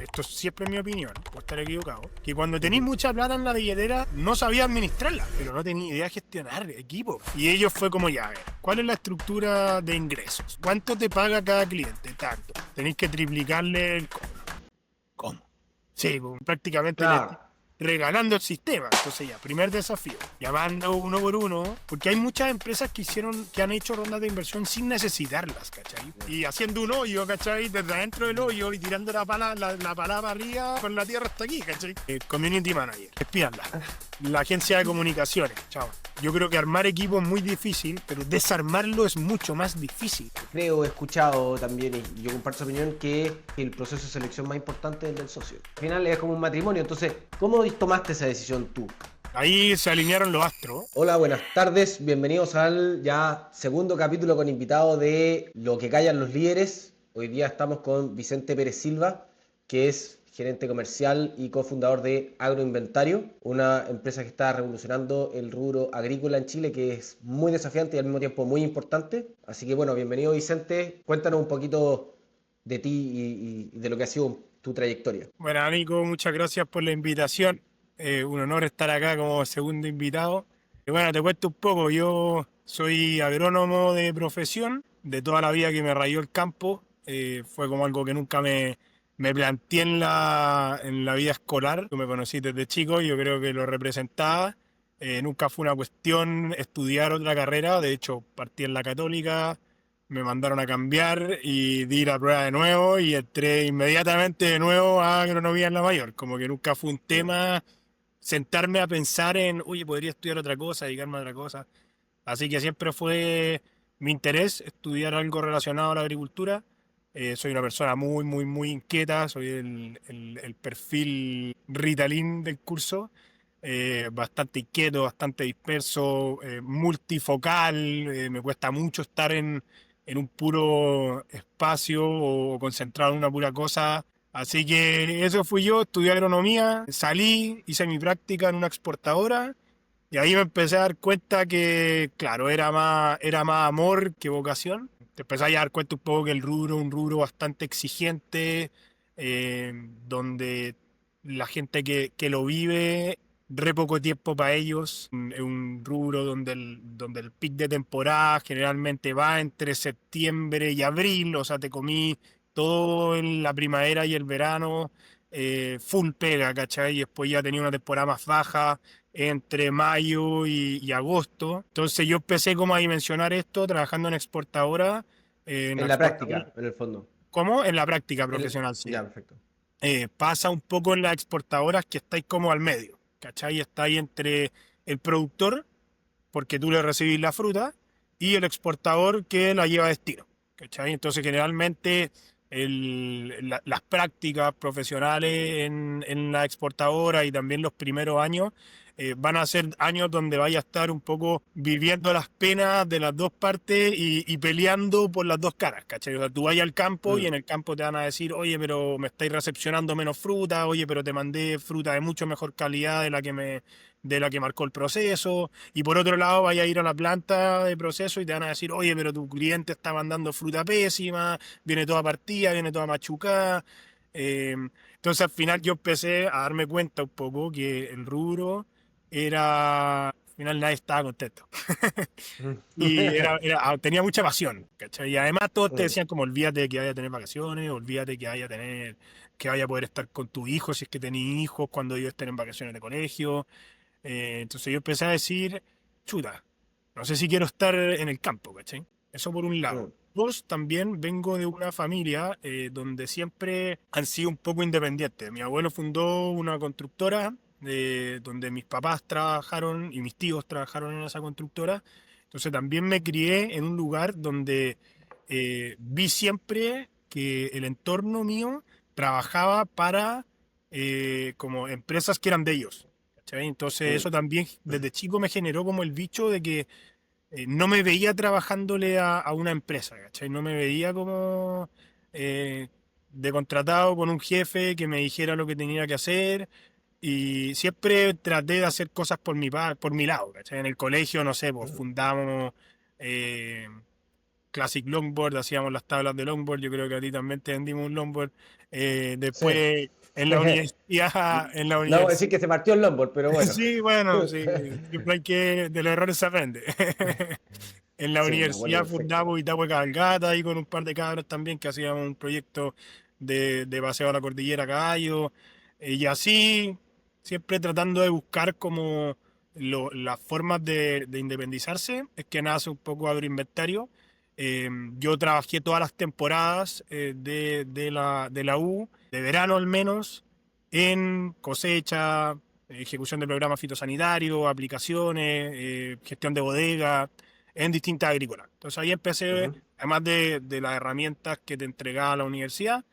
esto es siempre mi opinión, puedo estar equivocado, que cuando tenéis mucha plata en la billetera no sabía administrarla, pero no tenía idea de gestionar equipo. Y ellos fue como, ya, a ver, ¿cuál es la estructura de ingresos? ¿Cuánto te paga cada cliente? Tanto. Tenéis que triplicarle el cobro. ¿Cómo? Sí, pues, prácticamente Claro. regalando el sistema. Entonces ya, primer desafío, llamando uno por uno, porque hay muchas empresas que han hecho rondas de inversión sin necesitarlas, ¿cachai? Y haciendo un hoyo, ¿cachai? Desde adentro del hoyo y tirando la pala para arriba con la tierra hasta aquí, ¿cachai? Community Manager, espíanla. La agencia de comunicaciones, chao. Yo creo que armar equipo es muy difícil, pero desarmarlo es mucho más difícil. Creo, he escuchado también, y yo comparto su opinión, que el proceso de selección más importante es el del socio. Al final es como un matrimonio, entonces, ¿cómo tomaste esa decisión tú? Ahí se alinearon los astros. Hola, buenas tardes, bienvenidos al ya segundo capítulo con invitado de Lo que callan los líderes. Hoy día estamos con Vicente Pérez Silva, que es gerente comercial y cofundador de Agroinventario, una empresa que está revolucionando el rubro agrícola en Chile, que es muy desafiante y al mismo tiempo muy importante. Así que bueno, bienvenido Vicente, cuéntanos un poquito de ti y de lo que ha sido tu trayectoria. Bueno, Nico, muchas gracias por la invitación. Un honor estar acá como segundo invitado. Y bueno, te cuento un poco. Yo soy agrónomo de profesión, de toda la vida que me rayó el campo. Fue como algo que nunca me planteé en la vida escolar. Tú me conocí desde chico, yo creo que lo representaba. Nunca fue una cuestión estudiar otra carrera. De hecho, partí en la Católica, me mandaron a cambiar y di la prueba de nuevo y entré inmediatamente de nuevo a agronomía en la mayor. Como que nunca fue un tema sentarme a pensar en, oye, podría estudiar otra cosa, dedicarme a otra cosa. Así que siempre fue mi interés estudiar algo relacionado a la agricultura. Soy una persona muy, muy, muy inquieta, soy el perfil Ritalin del curso. Bastante inquieto, bastante disperso, multifocal. Me cuesta mucho estar en un puro espacio o concentrado en una pura cosa. Así que eso fui yo, estudié agronomía, salí, hice mi práctica en una exportadora y ahí me empecé a dar cuenta que, claro, era más amor que vocación. Te empecé a dar cuenta un poco que el rubro es un rubro bastante exigente, donde la gente que lo vive, re poco tiempo para ellos. Es un rubro donde el pic de temporada generalmente va entre septiembre y abril, o sea, te comí todo en la primavera y el verano, full pega, ¿cachai? Y después ya tenía una temporada más baja entre mayo y agosto. Entonces yo empecé como a dimensionar esto trabajando en exportadora. En la En la exportadora, práctica, en el fondo. ¿cómo? En la práctica profesional, sí. Ya, perfecto. Pasa un poco en las exportadoras que estáis como al medio, ¿cachai? Estáis entre el productor, porque tú le recibís la fruta, y el exportador que la lleva a destino, ¿cachai? Entonces generalmente las prácticas profesionales en la exportadora y también los primeros años van a ser años donde vaya a estar un poco viviendo las penas de las dos partes y peleando por las dos caras, ¿cachai? O sea, tú vas al campo y Mm. en el campo te van a decir, oye, pero me estáis recepcionando menos fruta, oye, pero te mandé fruta de mucho mejor calidad de la que marcó el proceso. Y por otro lado, vaya a ir a la planta de proceso y te van a decir, oye, pero tu cliente está mandando fruta pésima, viene toda partida, viene toda machucada. Eh, entonces al final yo empecé a darme cuenta un poco que el rubro era, al final nadie estaba contento. Y tenía mucha pasión, ¿cachai? Y además todos te Mm. decían como olvídate de que vaya a tener vacaciones, olvídate que vaya a poder estar con tu hijo si es que tenés hijos cuando ellos estén en vacaciones de colegio. Entonces yo empecé a decir, chuta, no sé si quiero estar en el campo, ¿cachai? Eso por un lado. Mm. Dos, también vengo de una familia donde siempre han sido un poco independientes. Mi abuelo fundó una constructora donde mis papás trabajaron y mis tíos trabajaron en esa constructora. Entonces también me crié en un lugar donde vi siempre que el entorno mío trabajaba para como empresas que eran de ellos. ¿Cachai? Entonces Mm. eso también desde chico me generó como el bicho de que no me veía trabajándole a una empresa, ¿cachai? No me veía como eh, de contratado con un jefe que me dijera lo que tenía que hacer y siempre traté de hacer cosas por mi lado, ¿cachai? En el colegio, no sé, pues fundamos... eh, Classic Longboard, hacíamos las tablas de longboard, yo creo que a ti también te vendimos un longboard. Sí. Después en la universidad, No vamos a decir que se partió el longboard, pero bueno. sí, bueno, sí, siempre hay que, de los errores se aprende. En la Sí, me acuerdo universidad perfecto. fundamos Itahue Cabalgata ahí con un par de cabros también que hacíamos un proyecto de paseo a la cordillera a caballo. Y así, siempre tratando de buscar como las formas de independizarse. Es que nace un poco Agroinventario. Yo trabajé todas las temporadas de la U, de verano al menos, en cosecha, ejecución de programas fitosanitarios, aplicaciones, gestión de bodega, en distintas agrícolas. Entonces ahí empecé, Ujú. además de las herramientas que te entregaba la universidad,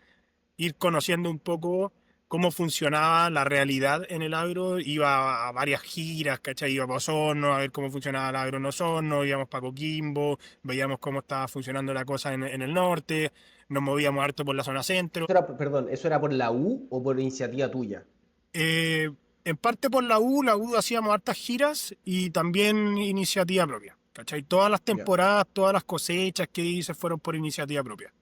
ir conociendo un poco cómo funcionaba la realidad en el agro. Iba a varias giras, ¿cachai? Iba a Osorno a ver cómo funcionaba el agro en Osorno, íbamos para Coquimbo, veíamos cómo estaba funcionando la cosa en el norte, nos movíamos harto por la zona centro. Perdón, ¿eso era por la U o por iniciativa tuya? Eh, en parte por la U hacíamos hartas giras y también iniciativa propia. ¿Cachai? Todas las Ya, temporadas, todas las cosechas que hice fueron por iniciativa propia.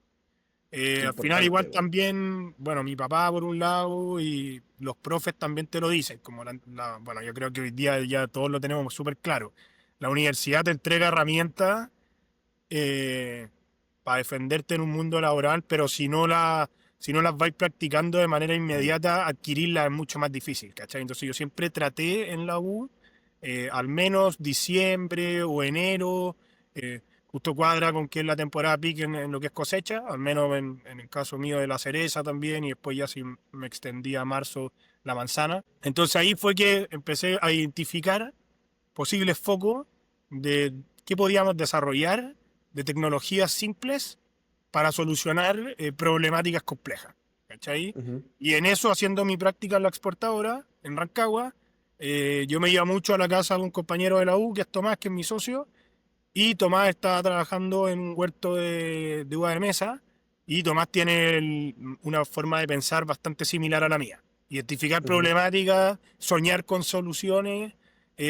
qué Al final importante, igual güey. también, bueno, mi papá por un lado y los profes también te lo dicen, como bueno, yo creo que hoy día ya todos lo tenemos súper claro. La universidad te entrega herramientas para defenderte en un mundo laboral, pero si no las vais practicando de manera Mm. inmediata, adquirirlas es mucho más difícil, ¿cachai? Entonces yo siempre traté en la U, al menos diciembre o enero, justo cuadra con que es la temporada pique en lo que es cosecha, al menos en el caso mío de la cereza también, y después ya si me extendía a marzo la manzana. Entonces ahí fue que empecé a identificar posibles focos de qué podíamos desarrollar de tecnologías simples para solucionar problemáticas complejas. ¿Cachai? Ujú. Y en eso, haciendo mi práctica en la exportadora, en Rancagua, yo me iba mucho a la casa de un compañero de la U, que es Tomás, que es mi socio, y Tomás estaba trabajando en un huerto de uva de mesa, y Tomás tiene una forma de pensar bastante similar a la mía. Identificar Ujú. problemáticas, soñar con soluciones,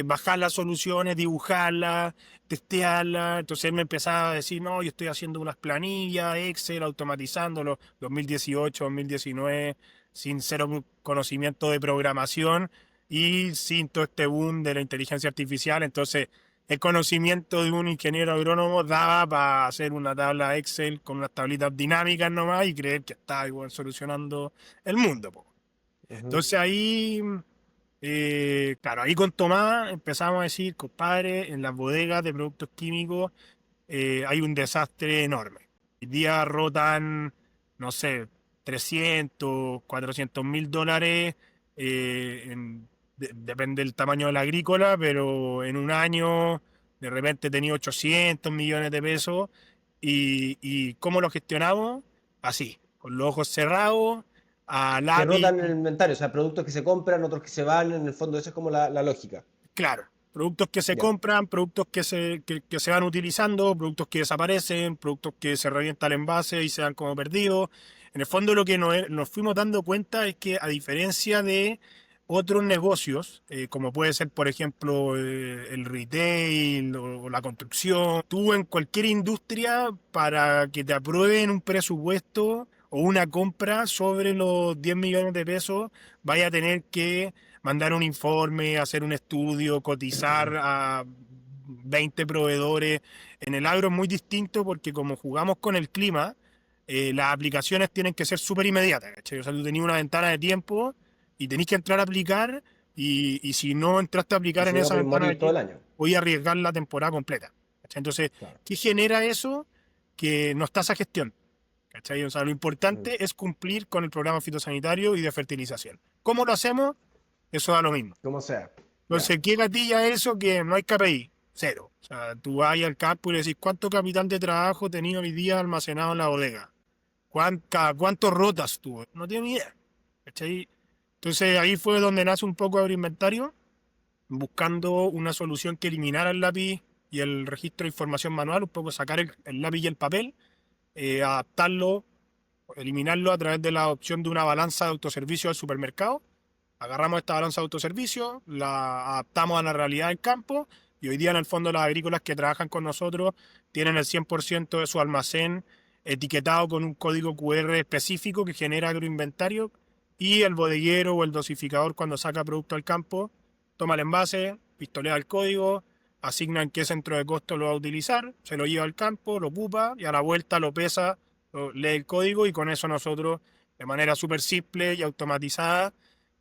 bajar las soluciones, dibujarlas, testearlas. Entonces él me empezaba a decir, no, yo estoy haciendo unas planillas, Excel, automatizándolo, 2018, 2019, sin cero conocimiento de programación y sin todo este boom de la inteligencia artificial. Entonces el conocimiento de un ingeniero agrónomo daba para hacer una tabla Excel con unas tablitas dinámicas nomás y creer que estaba igual solucionando el mundo, po. Ujú. Entonces ahí, claro, ahí con Tomás empezamos a decir, compadre, en las bodegas de productos químicos hay un desastre enorme. Hoy día rotan, no sé, 300, 400.000 dólares, depende del tamaño de la agrícola, pero en un año de repente tenía 800 millones de pesos. ¿Y cómo lo gestionamos? Así, con los ojos cerrados, al Que API. rotan en el inventario, o sea, productos que se compran, otros que se van, en el fondo, esa es como la lógica. Claro, productos que se Ya. compran, productos que se van utilizando, productos que desaparecen, productos que se revienta el envase y se dan como perdidos. En el fondo lo que nos fuimos dando cuenta es que a diferencia de otros negocios, como puede ser por ejemplo el retail o la construcción, tú en cualquier industria para que te aprueben un presupuesto o una compra sobre los 10 millones de pesos, vaya a tener que mandar un informe, hacer un estudio, cotizar a 20 proveedores. En el agro es muy distinto porque como jugamos con el clima, las aplicaciones tienen que ser súper inmediatas, ¿cachai? O sea, tú tenías una ventana de tiempo y tenés que entrar a aplicar y si no entraste a Y aplicar si en no, esa podéis ventana de morir todo el tiempo, año. voy a arriesgar la temporada completa. ¿Cachai? Entonces, Claro. ¿qué genera eso? Que no está esa gestión. ¿Cachai? O sea, lo Mm. importante es cumplir con el programa fitosanitario y de fertilización. ¿Cómo lo hacemos? Eso da lo mismo. Como sea. Ya. Entonces, ¿qué gatilla eso? Que no hay KPI, cero. O sea, tú vas al campo y le decís, ¿cuánto capital de trabajo tenía hoy día almacenado en la bodega? ¿Cuánto rotas tú? No tiene ni idea. ¿Cachai? Entonces, ahí fue donde nace un poco Agroinventario, buscando una solución que eliminara el lápiz y el registro de información manual, un poco sacar el lápiz y el papel, adaptarlo, eliminarlo a través de la opción de una balanza de autoservicio del supermercado. Agarramos esta balanza de autoservicio, la adaptamos a la realidad del campo Y hoy día en el fondo las agrícolas que trabajan con nosotros tienen el 100% de su almacén etiquetado con un código QR específico que genera agroinventario, y el bodeguero o el dosificador cuando saca producto al campo toma el envase, pistolea el código, asigna en qué centro de costo lo va a utilizar, se lo lleva al campo, lo ocupa y a la vuelta lo pesa, lee el código, y con eso nosotros de manera súper simple y automatizada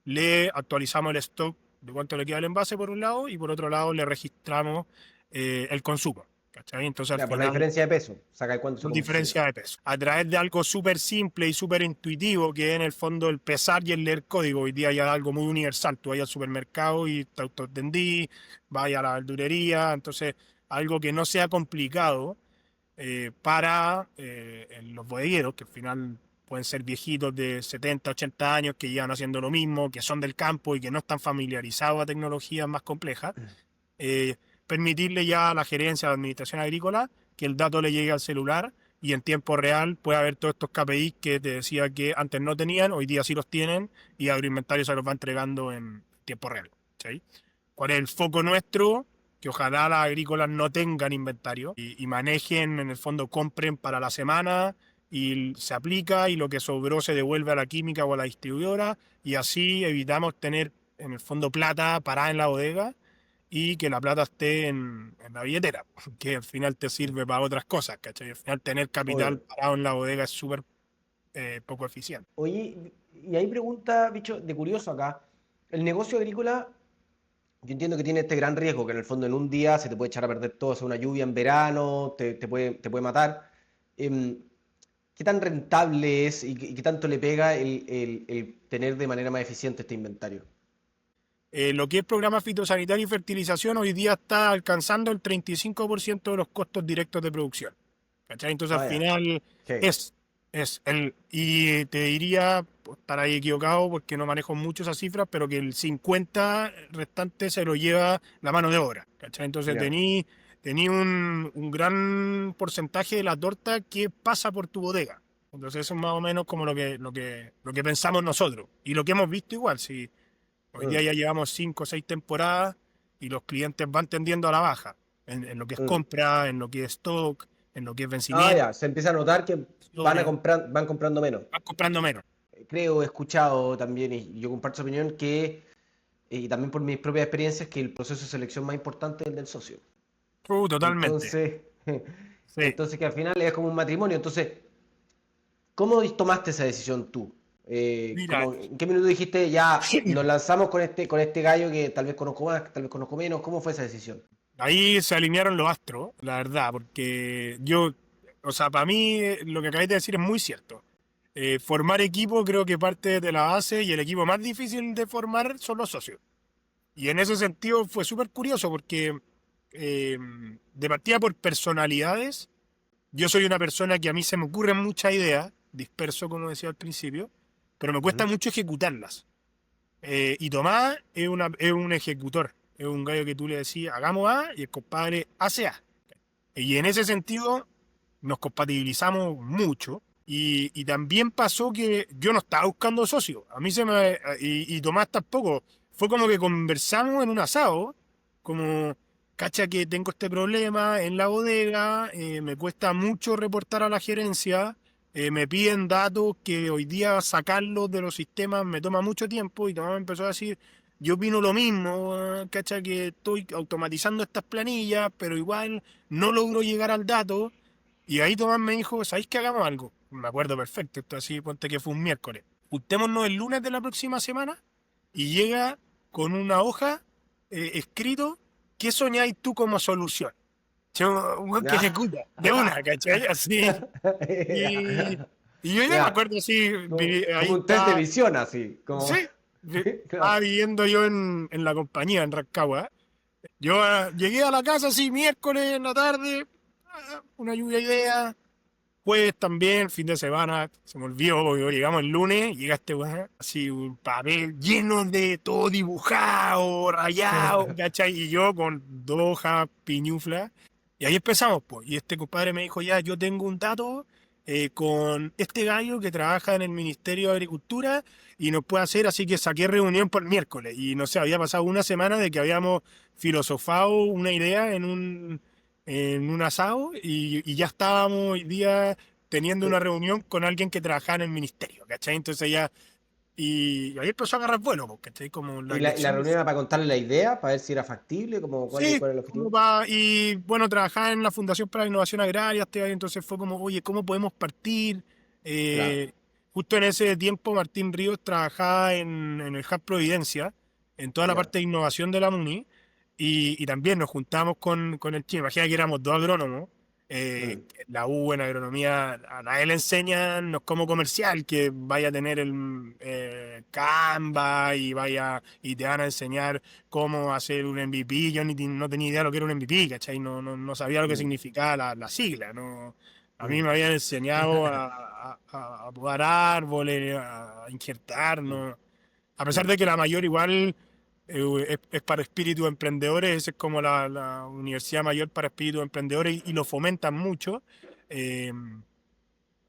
le actualizamos el stock de cuánto le queda el envase por un lado, y por otro lado le registramos el consumo. ¿Cachai? Entonces al Ya, por la final, diferencia de peso, saca cuánto se por consumió. diferencia de peso, a través de algo súper simple y súper intuitivo, que es en el fondo el pesar y el leer código. Hoy día ya es algo muy universal. Tú vas al supermercado y te autoatendí, vas a la verdurería, entonces algo que no sea complicado para los bodegueros, que al final pueden ser viejitos de 70, 80 años que llevan haciendo lo mismo, que son del campo y que no están familiarizados a tecnologías más complejas. eh, Permitirle ya a la gerencia de administración agrícola que el dato le llegue al celular y en tiempo real pueda ver todos estos KPIs que te decía que antes no tenían, hoy día sí los tienen, y Agroinventario se los va entregando en tiempo real. ¿Sí? ¿Cuál es el foco nuestro? Que ojalá las agrícolas no tengan inventario y manejen, en el fondo compren para la semana y se aplica, y lo que sobró se devuelve a la química o a la distribuidora, y así evitamos tener en el fondo plata parada en la bodega y que la plata esté en la billetera, que al final te sirve para otras cosas, ¿cachai? Al final tener capital Obvio. parado en la bodega es súper poco eficiente. Oye, y hay pregunta, bicho, de curioso acá. El negocio agrícola, yo entiendo que tiene este gran riesgo, que en el fondo en un día se te puede echar a perder todo, o sea, una lluvia en verano, te puede matar. Em, ¿Qué tan rentable es y qué tanto le pega el tener de manera más eficiente este inventario? Lo que es programa fitosanitario y fertilización hoy día está alcanzando el 35% de los costos directos de producción. ¿Cachai? Entonces al Ah, ya. final Ok. es, y te diría, pues, estar ahí equivocado porque no manejo mucho esas cifras, pero que el 50 restante se lo lleva la mano de obra. ¿Cachai? Entonces Ya. tení un gran porcentaje de la torta que pasa por tu bodega. Entonces eso es más o menos como lo que pensamos nosotros y lo que hemos visto igual. Si hoy día Mm, ya llevamos 5 o 6 temporadas y los clientes van tendiendo a la baja en lo que es mm. compra, en lo que es stock, en lo que es Ah, vencimiento, ya. Se empieza a notar que van comprando menos. van comprando menos. Creo, he escuchado también, y yo comparto su opinión, que, y también por mis propias experiencias, que el proceso de selección más importante es el del socio. Totalmente. Entonces, Sí. entonces que al final es como un matrimonio. Entonces, ¿cómo tomaste esa decisión tú? Mira, ¿En qué minuto dijiste ya nos lanzamos con este gallo que tal vez conozco más, tal vez conozco menos? ¿Cómo fue esa decisión? ahí se alinearon los astros, la verdad, porque yo, o sea, para mí lo que acabáis de decir es muy cierto. Formar equipo creo que parte de la base, y el equipo más difícil de formar son los socios. Y en ese sentido fue súper curioso porque eh, de partida por personalidades, yo soy una persona que a mí se me ocurren muchas ideas, disperso como decía al principio, pero me cuesta Ujú. mucho ejecutarlas. Y Tomás es un ejecutor, es un gallo que tú le decís, hagamos A, y el compadre hace A. Y en ese sentido nos compatibilizamos mucho. Y también pasó que yo no estaba buscando socios, a mí se me... y Tomás tampoco. Fue como que conversamos en un asado, como, cacha que tengo este problema en la bodega, me cuesta mucho reportar a la gerencia, me piden datos que hoy día sacarlos de los sistemas me toma mucho tiempo, y Tomás me empezó a decir, yo opino lo mismo, cacha que estoy automatizando estas planillas, pero igual no logro llegar al dato. Y ahí Tomás me dijo, ¿sabéis que hagamos algo? Me acuerdo perfecto, esto así, ponte que fue un miércoles. Juntémonos el lunes de la próxima semana, y llega con una hoja escrito, ¿qué soñáis tú como solución? Yo, un weón que Ya. ejecuta, de una, ¿cachai? Así. Y, y yo ya me Ya. acuerdo así, Como ahí un test de está, visión, así. sí, estaba Claro. viviendo yo en la compañía, en Rancagua. Yo llegué a la casa así miércoles en la tarde, una lluvia de ideas. Jueves también, fin de semana, se me olvidó, porque llegamos el lunes, y llega este weón, así un papel lleno de todo dibujado, rayado, ¿cachai? Y yo con 2 hojas piñuflas. Y ahí empezamos, pues. Y este compadre me dijo, ya, yo tengo un dato, con este gallo que trabaja en el Ministerio de Agricultura y nos puede hacer, así que saqué reunión por miércoles. Y no sé, había pasado una semana de que habíamos filosofado una idea en un asado y ya estábamos hoy día teniendo una Eh, reunión con alguien que trabajaba en el ministerio, ¿cachai? Entonces ya, y ahí empezó a agarrar vuelo, pues, ¿cachai? Como la y la dirección. reunión era para contarle la idea, para ver si era factible, como Sí, cuál es el objetivo. y bueno, trabajaba en la Fundación para la Innovación Agraria, entonces fue como, oye, ¿cómo podemos partir? Claro. Justo en ese tiempo Martín Ríos trabajaba en el Hub Providencia, en toda la Ya. parte de innovación de la MUNI, y también nos juntamos con el chino, imagina que éramos dos agrónomos, Mm, la U en agronomía, a nadie le enseñan no es como comercial, que vaya a tener el Canva y vaya y te van a enseñar cómo hacer un MVP. Yo no tenía idea de lo que era un MVP, ¿cachai? No sabía lo que mm, significaba la sigla, ¿no? A mí mm. me habían enseñado a podar árboles, a injertar, Mm, ¿no? A pesar mm, de que la mayor igual es para espíritus emprendedores, esa es como la universidad mayor para espíritus emprendedores y lo fomentan mucho, eh,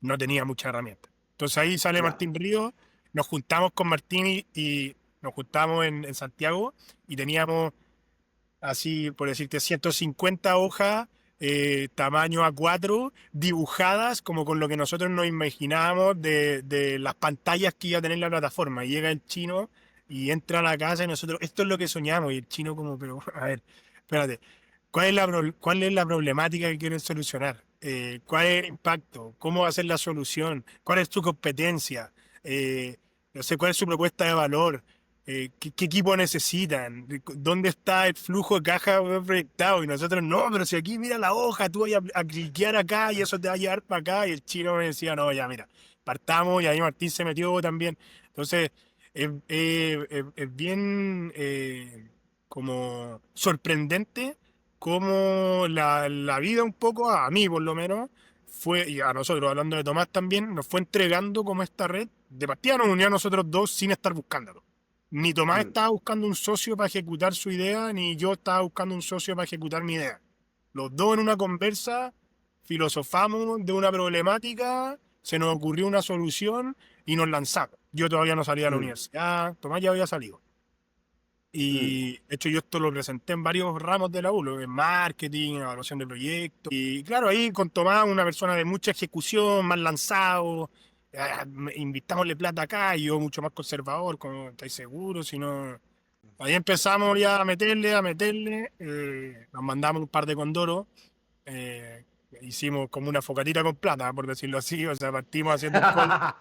no tenía mucha herramienta. Entonces ahí sale ya. Martín Ríos, nos juntamos con Martín y nos juntamos en Santiago y teníamos así, por decirte, 150 hojas, tamaño A4, dibujadas como con lo que nosotros nos imaginábamos de las pantallas que iba a tener la plataforma. Y llega el chino y entra a la casa y nosotros, esto es lo que soñamos. Y el chino como, pero, a ver, espérate, cuál es la problemática que quieren solucionar? ¿Cuál es el impacto? ¿Cómo va a ser la solución? ¿Cuál es su competencia? Eh, no sé, ¿cuál es su propuesta de valor? ¿Qué equipo necesitan? ¿Dónde está el flujo de caja proyectado? Y nosotros, no, pero si aquí mira la hoja, tú vas a cliquear acá y eso te va a llevar para acá. Y el chino me decía, no, ya mira, partamos y ahí Martín se metió también. Entonces, es bien como sorprendente cómo la vida un poco, a mí por lo menos, fue, y a nosotros, hablando de Tomás también, nos fue entregando como esta red. De partida nos unió a nosotros dos sin estar buscándolo. Ni Tomás Mm, estaba buscando un socio para ejecutar su idea, ni yo estaba buscando un socio para ejecutar mi idea. Los dos en una conversa filosofamos de una problemática, se nos ocurrió una solución y nos lanzamos. Yo todavía no salía de la mm, universidad, Tomás ya había salido. mm. Y de hecho yo esto lo presenté en varios ramos de la U, en marketing, evaluación de proyectos. Y claro, ahí con Tomás, una persona de mucha ejecución, más lanzado, invitámosle plata acá, y yo mucho más conservador, como estáis seguros, si no... Ahí empezamos ya a meterle, nos mandamos un par de condoros, eh, hicimos como una focatita con plata, por decirlo así, o sea, partimos haciendo un call,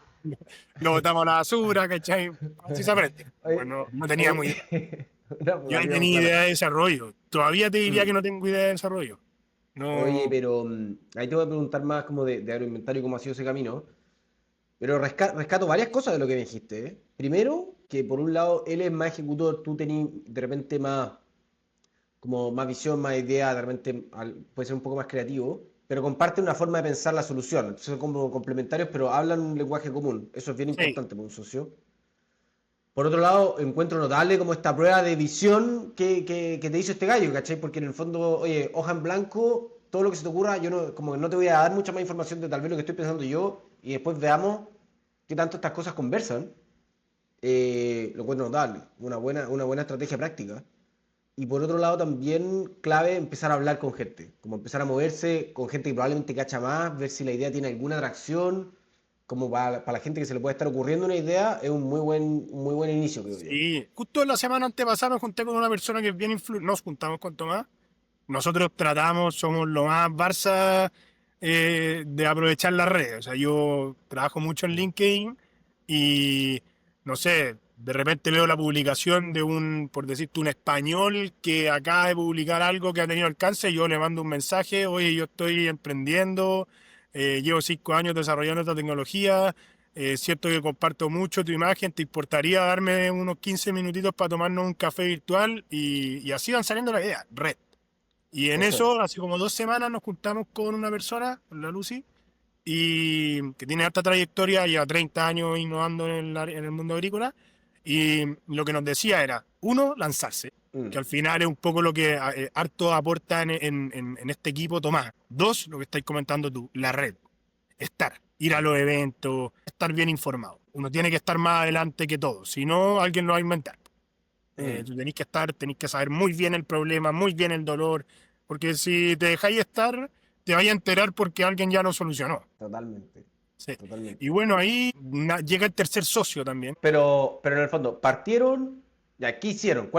lo botamos a la basura, ¿cachai? Así se aprende. Oye, Bueno, no teníamos idea. oye, una Yo ahí jugatina con tenía plata. idea de desarrollo. Todavía te diría Mm. que no tengo idea de desarrollo. Oye, No. pero ahí te voy a preguntar más como de agroinventario y cómo ha sido ese camino. Pero rescato varias cosas de lo que me dijiste, ¿eh? Primero, que por un lado él es más ejecutor, tú tenés de repente más, como más visión, más idea, de repente puede ser un poco más creativo, pero comparte una forma de pensar la solución. Son como complementarios, pero hablan un lenguaje común. Eso es bien Sí, importante para un socio. Por otro lado, encuentro notable como esta prueba de visión que te hizo este gallo, ¿cachai? Porque en el fondo, oye, hoja en blanco, todo lo que se te ocurra, yo no, como que no te voy a dar mucha más información de tal vez lo que estoy pensando yo, y después veamos qué tanto estas cosas conversan. Lo encuentro notable, una buena estrategia práctica. Y por otro lado también clave empezar a hablar con gente, como empezar a moverse con gente que probablemente cacha más, ver si la idea tiene alguna atracción, como para la gente que se le puede estar ocurriendo una idea, es un muy buen inicio, creo yo. sí. Justo la semana antepasada me junté con una persona que es bien influyente. Nos juntamos con Tomás. Nosotros tratamos, somos lo más Barça de aprovechar las redes. O sea, yo trabajo mucho en LinkedIn y no sé, de repente veo la publicación de un, por decirte, un español que acaba de publicar algo que ha tenido alcance, y yo le mando un mensaje, oye, yo estoy emprendiendo, llevo 5 años desarrollando esta tecnología, es cierto que comparto mucho tu imagen, ¿te importaría darme unos 15 minutitos para tomarnos un café virtual? Y así van saliendo las ideas, red. Y en Eso es. eso, hace como 2 semanas, nos juntamos con una persona, con la Lucy, y que tiene alta trayectoria, lleva 30 años innovando en el mundo agrícola, y lo que nos decía era, uno, lanzarse, Mm, que al final es un poco lo que harto aporta en este equipo Tomás. Dos, lo que estáis comentando tú, la red, estar. ir a los eventos, estar bien informado. Uno tiene que estar más adelante que todo, si no, alguien lo va a inventar. Mm, Tú tenés que saber muy bien el problema, muy bien el dolor, porque si te dejáis estar, te vais a enterar porque alguien ya lo solucionó. totalmente, Sí. Y totalmente. bueno, ahí llega el tercer socio también. Pero en el fondo, partieron, ya, ¿qué hicieron?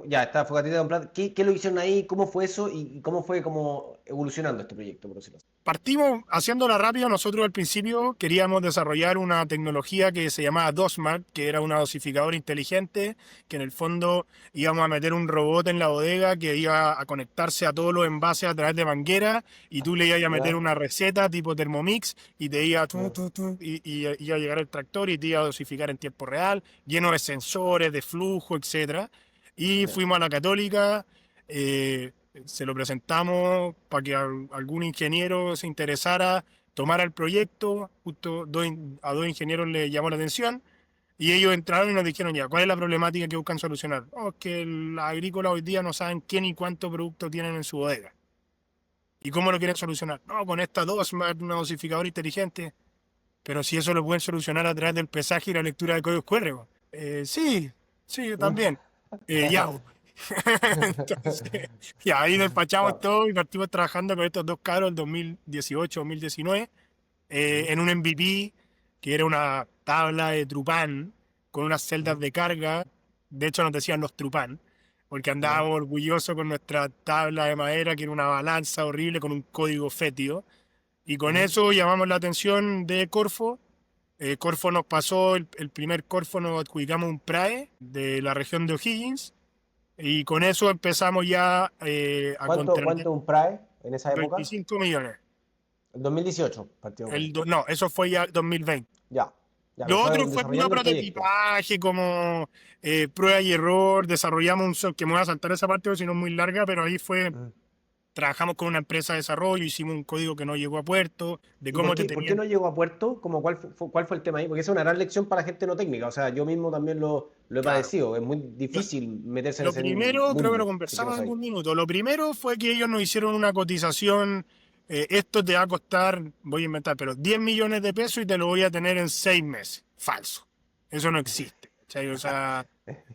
Ya, está Fogatita con Plata, ¿qué lo hicieron ahí? ¿Cómo fue eso? ¿Y cómo fue como evolucionando este proyecto, por decirlo así? Partimos haciéndola rápido. Nosotros al principio queríamos desarrollar una tecnología que se llamaba DOSMART, que era una dosificadora inteligente, que en el fondo íbamos a meter un robot en la bodega que iba a conectarse a todos los envases a través de manguera y tú le ibas a meter ¿Ya? una receta tipo Thermomix y te iba Ya. y iba a llegar el tractor y te iba a dosificar en tiempo real, lleno de sensores, de flujo, etcétera. Y Ya. fuimos a la Católica. eh, Se lo presentamos para que algún ingeniero se interesara, tomara el proyecto, justo a dos ingenieros les llamó la atención y ellos entraron y nos dijeron ya, ¿cuál es la problemática que buscan solucionar? Oh, es que los agrícolas hoy día no saben qué ni cuánto producto tienen en su bodega. ¿Y cómo lo quieren solucionar? No, con esta dos, una dosificadora inteligente. Pero si eso lo pueden solucionar a través del pesaje y la lectura de códigos QR. Po. Sí, sí, también. Ya, entonces, ya ahí despachamos Claro. todo y partimos trabajando con estos dos cabros el 2018-2019 Ujú, en un MVP que era una tabla de Trupán con unas celdas ujú, de carga. De hecho, nos decían los Trupán, porque ya. andábamos orgullosos con nuestra tabla de madera que era una balanza horrible con un código fétido. Y con Ujú. eso llamamos la atención de Corfo. Corfo nos pasó, el primer Corfo nos adjudicamos un PRAE de la región de O'Higgins y con eso empezamos ya a contratar ¿Cuánto un PRAE en esa época? 25 millones. El 2018 partió con esto. No, eso fue ya 2020. Ya, ya, pero Lo otro fueron fue puro desarrollando el proyecto. prototipaje, como prueba y error. Desarrollamos un software, que me voy a saltar esa parte porque si no es muy larga, pero ahí fue, Ujú. trabajamos con una empresa de desarrollo, hicimos un código que no llegó a puerto, de ¿Y cómo te por qué tenían. no llegó a puerto? ¿Cuál fue el tema ahí? Porque esa es una gran lección para gente no técnica. O sea, yo mismo también lo he Claro. padecido. Es muy difícil meterse en Lo ese primero, creo que lo mundo si es que no conversamos en sabéis. algún minuto, lo primero fue que ellos nos hicieron una cotización, esto te va a costar, voy a inventar, pero 10 millones de pesos y te lo voy a tener en 6 meses. Falso. Eso no existe. ¿Cachai? O sea,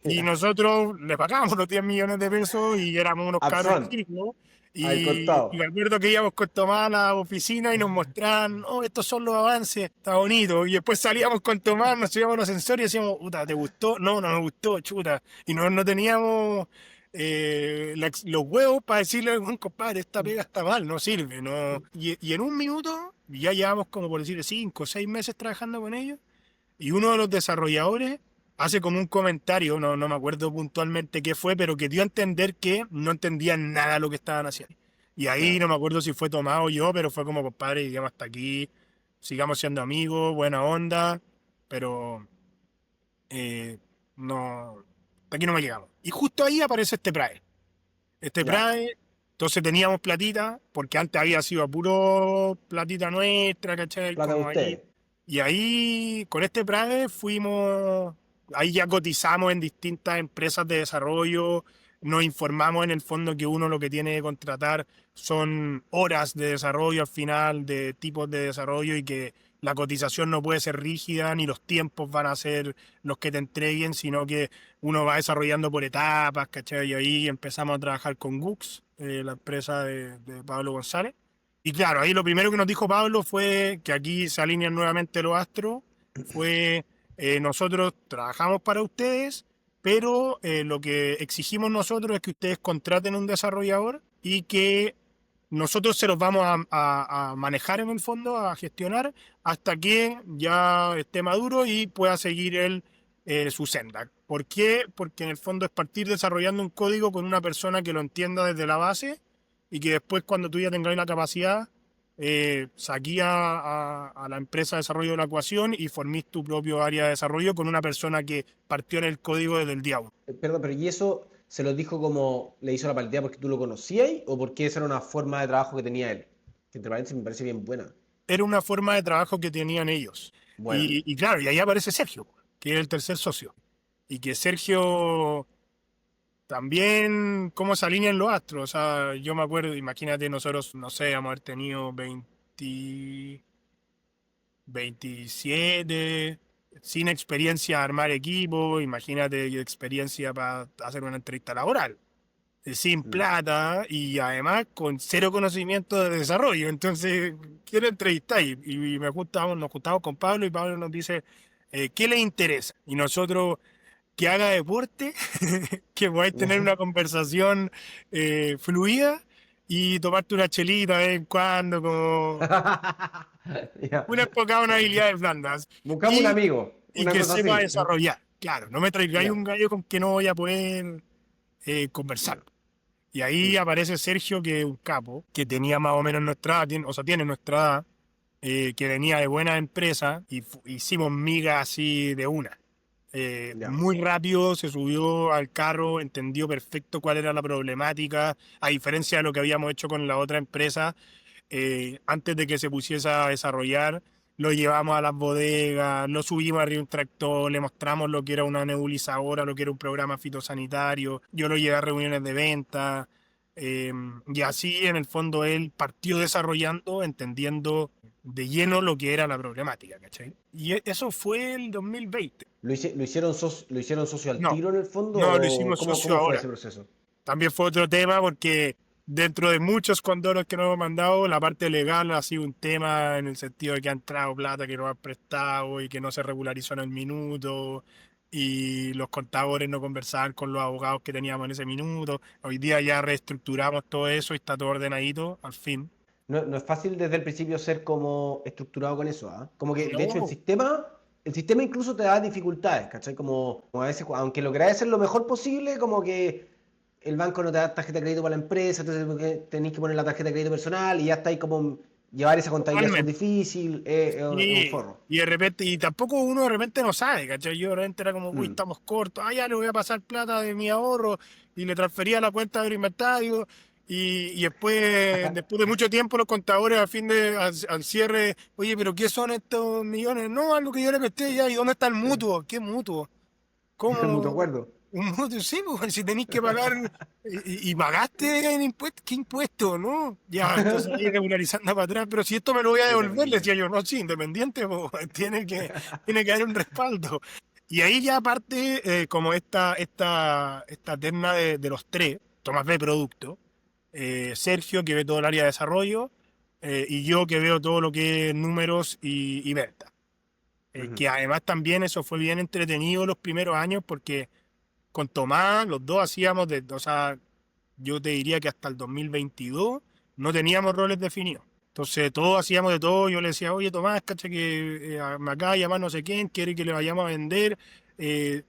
y Ya. nosotros le pagamos los 10 millones de pesos y éramos unos caros Upfront, chicos. al Y contado. me acuerdo que íbamos con Tomás a la oficina y nos mostraban, oh, estos son los avances, está bonito. Y después salíamos con Tomás, nos subíamos a los sensores y decíamos, puta, ¿te gustó? No, no me gustó, chuta. Y no teníamos los huevos para decirle, "Buen compadre, esta pega está mal, no sirve. No". Y en un minuto, ya llevamos como por decir 5 o 6 meses trabajando con ellos. Y uno de los desarrolladores hace como un comentario, no me acuerdo puntualmente qué fue, pero que dio a entender que no entendían nada de lo que estaban haciendo. Y ahí Ya. no me acuerdo si fue Tomás o yo, pero fue como, compadre, digamos, hasta aquí, sigamos siendo amigos, buena onda, pero no, hasta aquí no me llegamos. Y justo ahí aparece este PRAE. Este Ya. PRAE, entonces teníamos platita, porque antes había sido a puro platita nuestra, ¿cachai? Plata de Como ahí. ustedes. Y ahí, con este PRAE fuimos, ahí ya cotizamos en distintas empresas de desarrollo, nos informamos en el fondo que uno lo que tiene que contratar son horas de desarrollo al final, de tipos de desarrollo y que la cotización no puede ser rígida ni los tiempos van a ser los que te entreguen, sino que uno va desarrollando por etapas, ¿cachai? Y ahí empezamos a trabajar con Gux, la empresa de Pablo González. Y claro, ahí lo primero que nos dijo Pablo fue que aquí se alinean nuevamente los astros, fue nosotros trabajamos para ustedes, pero lo que exigimos nosotros es que ustedes contraten un desarrollador y que nosotros se los vamos a manejar en el fondo, a gestionar, hasta que ya esté maduro y pueda seguir él su senda. ¿Por qué? Porque en el fondo es partir desarrollando un código con una persona que lo entienda desde la base y que después cuando tú ya tengas la capacidad, saquí a la empresa de desarrollo de la ecuación y formís tu propio área de desarrollo con una persona que partió en el código desde el día uno. Perdón, pero ¿y eso se lo dijo como le hizo la partida porque tú lo conocías o porque esa era una forma de trabajo que tenía él? Que entre paréntesis me parece bien buena. Era una forma de trabajo que tenían ellos. Buena. Y claro, y ahí aparece Sergio, que es el tercer socio. Y que Sergio también, cómo se alinean los astros. O sea, yo me acuerdo, imagínate, nosotros, no sé, vamos a haber tenido 27, sin experiencia a armar equipo, imagínate experiencia para hacer una entrevista laboral, sin Mm. plata y además con cero conocimiento de desarrollo. Entonces, quiero entrevistar y nos juntamos con Pablo y Pablo nos dice, ¿qué le interesa? Y nosotros, que haga deporte, que podáis tener una conversación fluida y tomarte una chelita de vez en cuando, como Ya. una enfocada en habilidades blandas Buscamos un y, amigo, y una que cosa sepa así. desarrollar. Claro, no me traigáis Ya. un gallo con que no voy a poder conversar. Y ahí Mm. aparece Sergio, que es un capo, que tenía más o menos nuestra edad, o sea, tiene nuestra edad, que venía de buenas empresas y hicimos miga así de una. Ya. Muy rápido se subió al carro, entendió perfecto cuál era la problemática, a diferencia de lo que habíamos hecho con la otra empresa. Antes de que se pusiese a desarrollar, lo llevamos a las bodegas, lo subimos arriba de un tractor, le mostramos lo que era una nebulizadora, lo que era un programa fitosanitario, yo lo llevé a reuniones de venta, y así en el fondo él partió desarrollando, entendiendo de lleno lo que era la problemática, ¿cachai? Y eso fue el 2020. ¿Lo hicieron socio al No, tiro en el fondo no, lo o hicimos socio cómo fue ahora. ese proceso? También fue otro tema porque dentro de muchos condoros que nos hemos mandado, la parte legal ha sido un tema en el sentido de que ha entrado plata que nos han prestado y que no se regularizó en el minuto y los contadores no conversaban con los abogados que teníamos en ese minuto. Hoy día ya reestructuramos todo eso y está todo ordenadito, al fin. No, no es fácil desde el principio ser como estructurado con eso, ¿ah? Como que, de hecho, No, el sistema incluso te da dificultades, ¿cachai? Como a veces, aunque lo queráis hacer lo mejor posible, como que el banco no te da tarjeta de crédito para la empresa, entonces tenéis que poner la tarjeta de crédito personal y ya está ahí como llevar esa contabilidad es totalmente. difícil, es un Y, forro. y de repente, y tampoco uno de repente no sabe, ¿cachai? Yo de repente era como, uy, Mm. estamos cortos, ah, ya le voy a pasar plata de mi ahorro y le transfería a la cuenta del inventario. Y después de mucho tiempo, los contadores al cierre, oye, pero ¿qué son estos millones? No, algo que yo le presté ya, ¿y dónde está el mutuo? ¿Qué mutuo? El mutuo ¿Cómo? acuerdo. Un mutuo, sí, pues, si tenéis que pagar y pagaste en impuestos, ¿qué impuesto? ¿No? Ya, entonces ahí regularizando para atrás, pero si esto me lo voy a Qué devolver, le terrible. decía yo, no, sí, independiente, pues, tiene que haber un respaldo. Y ahí ya parte como esta terna de los tres, Tomás ve producto, Sergio que ve todo el área de desarrollo, y yo que veo todo lo que es números y venta. Ujú. Que además también eso fue bien entretenido los primeros años porque con Tomás los dos hacíamos o sea, yo te diría que hasta el 2022 no teníamos roles definidos. Entonces todos hacíamos de todo, yo le decía, oye Tomás, cacha que me acaba de llamar no sé quién, quiere que le vayamos a vender,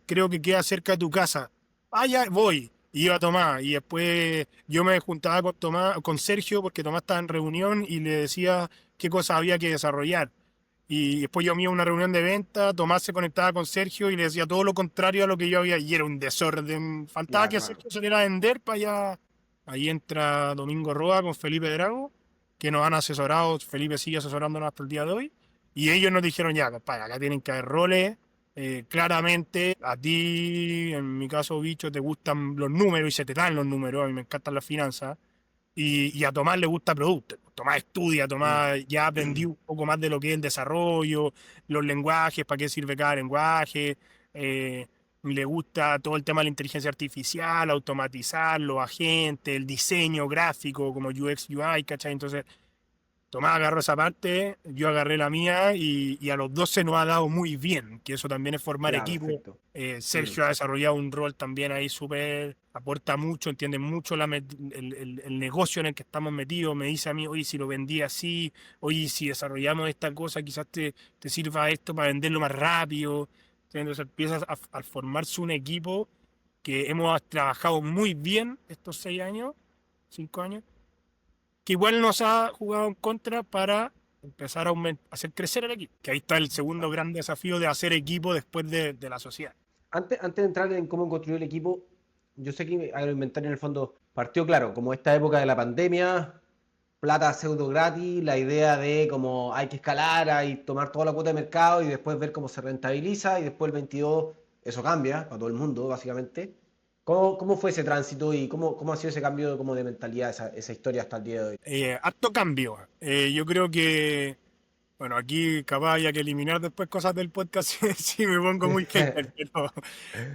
creo que queda cerca de tu casa. Ah, ya voy. Y iba Tomás, y después yo me juntaba con Tomás, con Sergio, porque Tomás estaba en reunión y le decía qué cosas había que desarrollar. Y después yo me iba a una reunión de venta, Tomás se conectaba con Sergio y le decía todo lo contrario a lo que yo había, y era un desorden. Faltaba Ya, que claro. Sergio saliera a vender para allá. Ahí entra Domingo Roa con Felipe Drago, que nos han asesorado, Felipe sigue asesorándonos hasta el día de hoy. Y ellos nos dijeron, ya, compadre, acá tienen que haber roles. Claramente, a ti, en mi caso, bicho, te gustan los números y se te dan los números, a mí me encantan las finanzas. Y a Tomás le gusta producto. Tomás estudia, Mm. Tomás ya aprendió un poco más de lo que es el desarrollo, los lenguajes, para qué sirve cada lenguaje. eh, Le gusta todo el tema de la inteligencia artificial, automatizar los agentes, el diseño gráfico como UX, UI, ¿cachai? Entonces, Tomás agarró esa parte, yo agarré la mía y a los dos se nos ha dado muy bien, que eso también es formar Ya, equipo. perfecto. Mm. Sergio ha desarrollado un rol también ahí súper, aporta mucho, entiende mucho el negocio en el que estamos metidos. Me dice a mí, oye, si lo vendí así, oye, si desarrollamos esta cosa, quizás te sirva esto para venderlo más rápido. Entonces empieza a formarse un equipo que hemos trabajado muy bien estos 6 años, 5 años, que igual nos ha jugado en contra para empezar a hacer crecer el equipo. Que ahí está el segundo Claro. gran desafío de hacer equipo después de la sociedad. Antes de entrar en cómo construir el equipo, yo sé que Agroinventario en el fondo partió, claro, como esta época de la pandemia, plata pseudo gratis, la idea de como hay que escalar, hay tomar toda la cuota de mercado y después ver cómo se rentabiliza y después el 22 eso cambia para todo el mundo, básicamente. ¿Cómo fue ese tránsito y cómo ha sido ese cambio como de mentalidad, esa historia hasta el día de hoy? Harto cambio. Yo creo que Bueno, aquí capaz haya que eliminar después cosas del podcast si me pongo muy hater,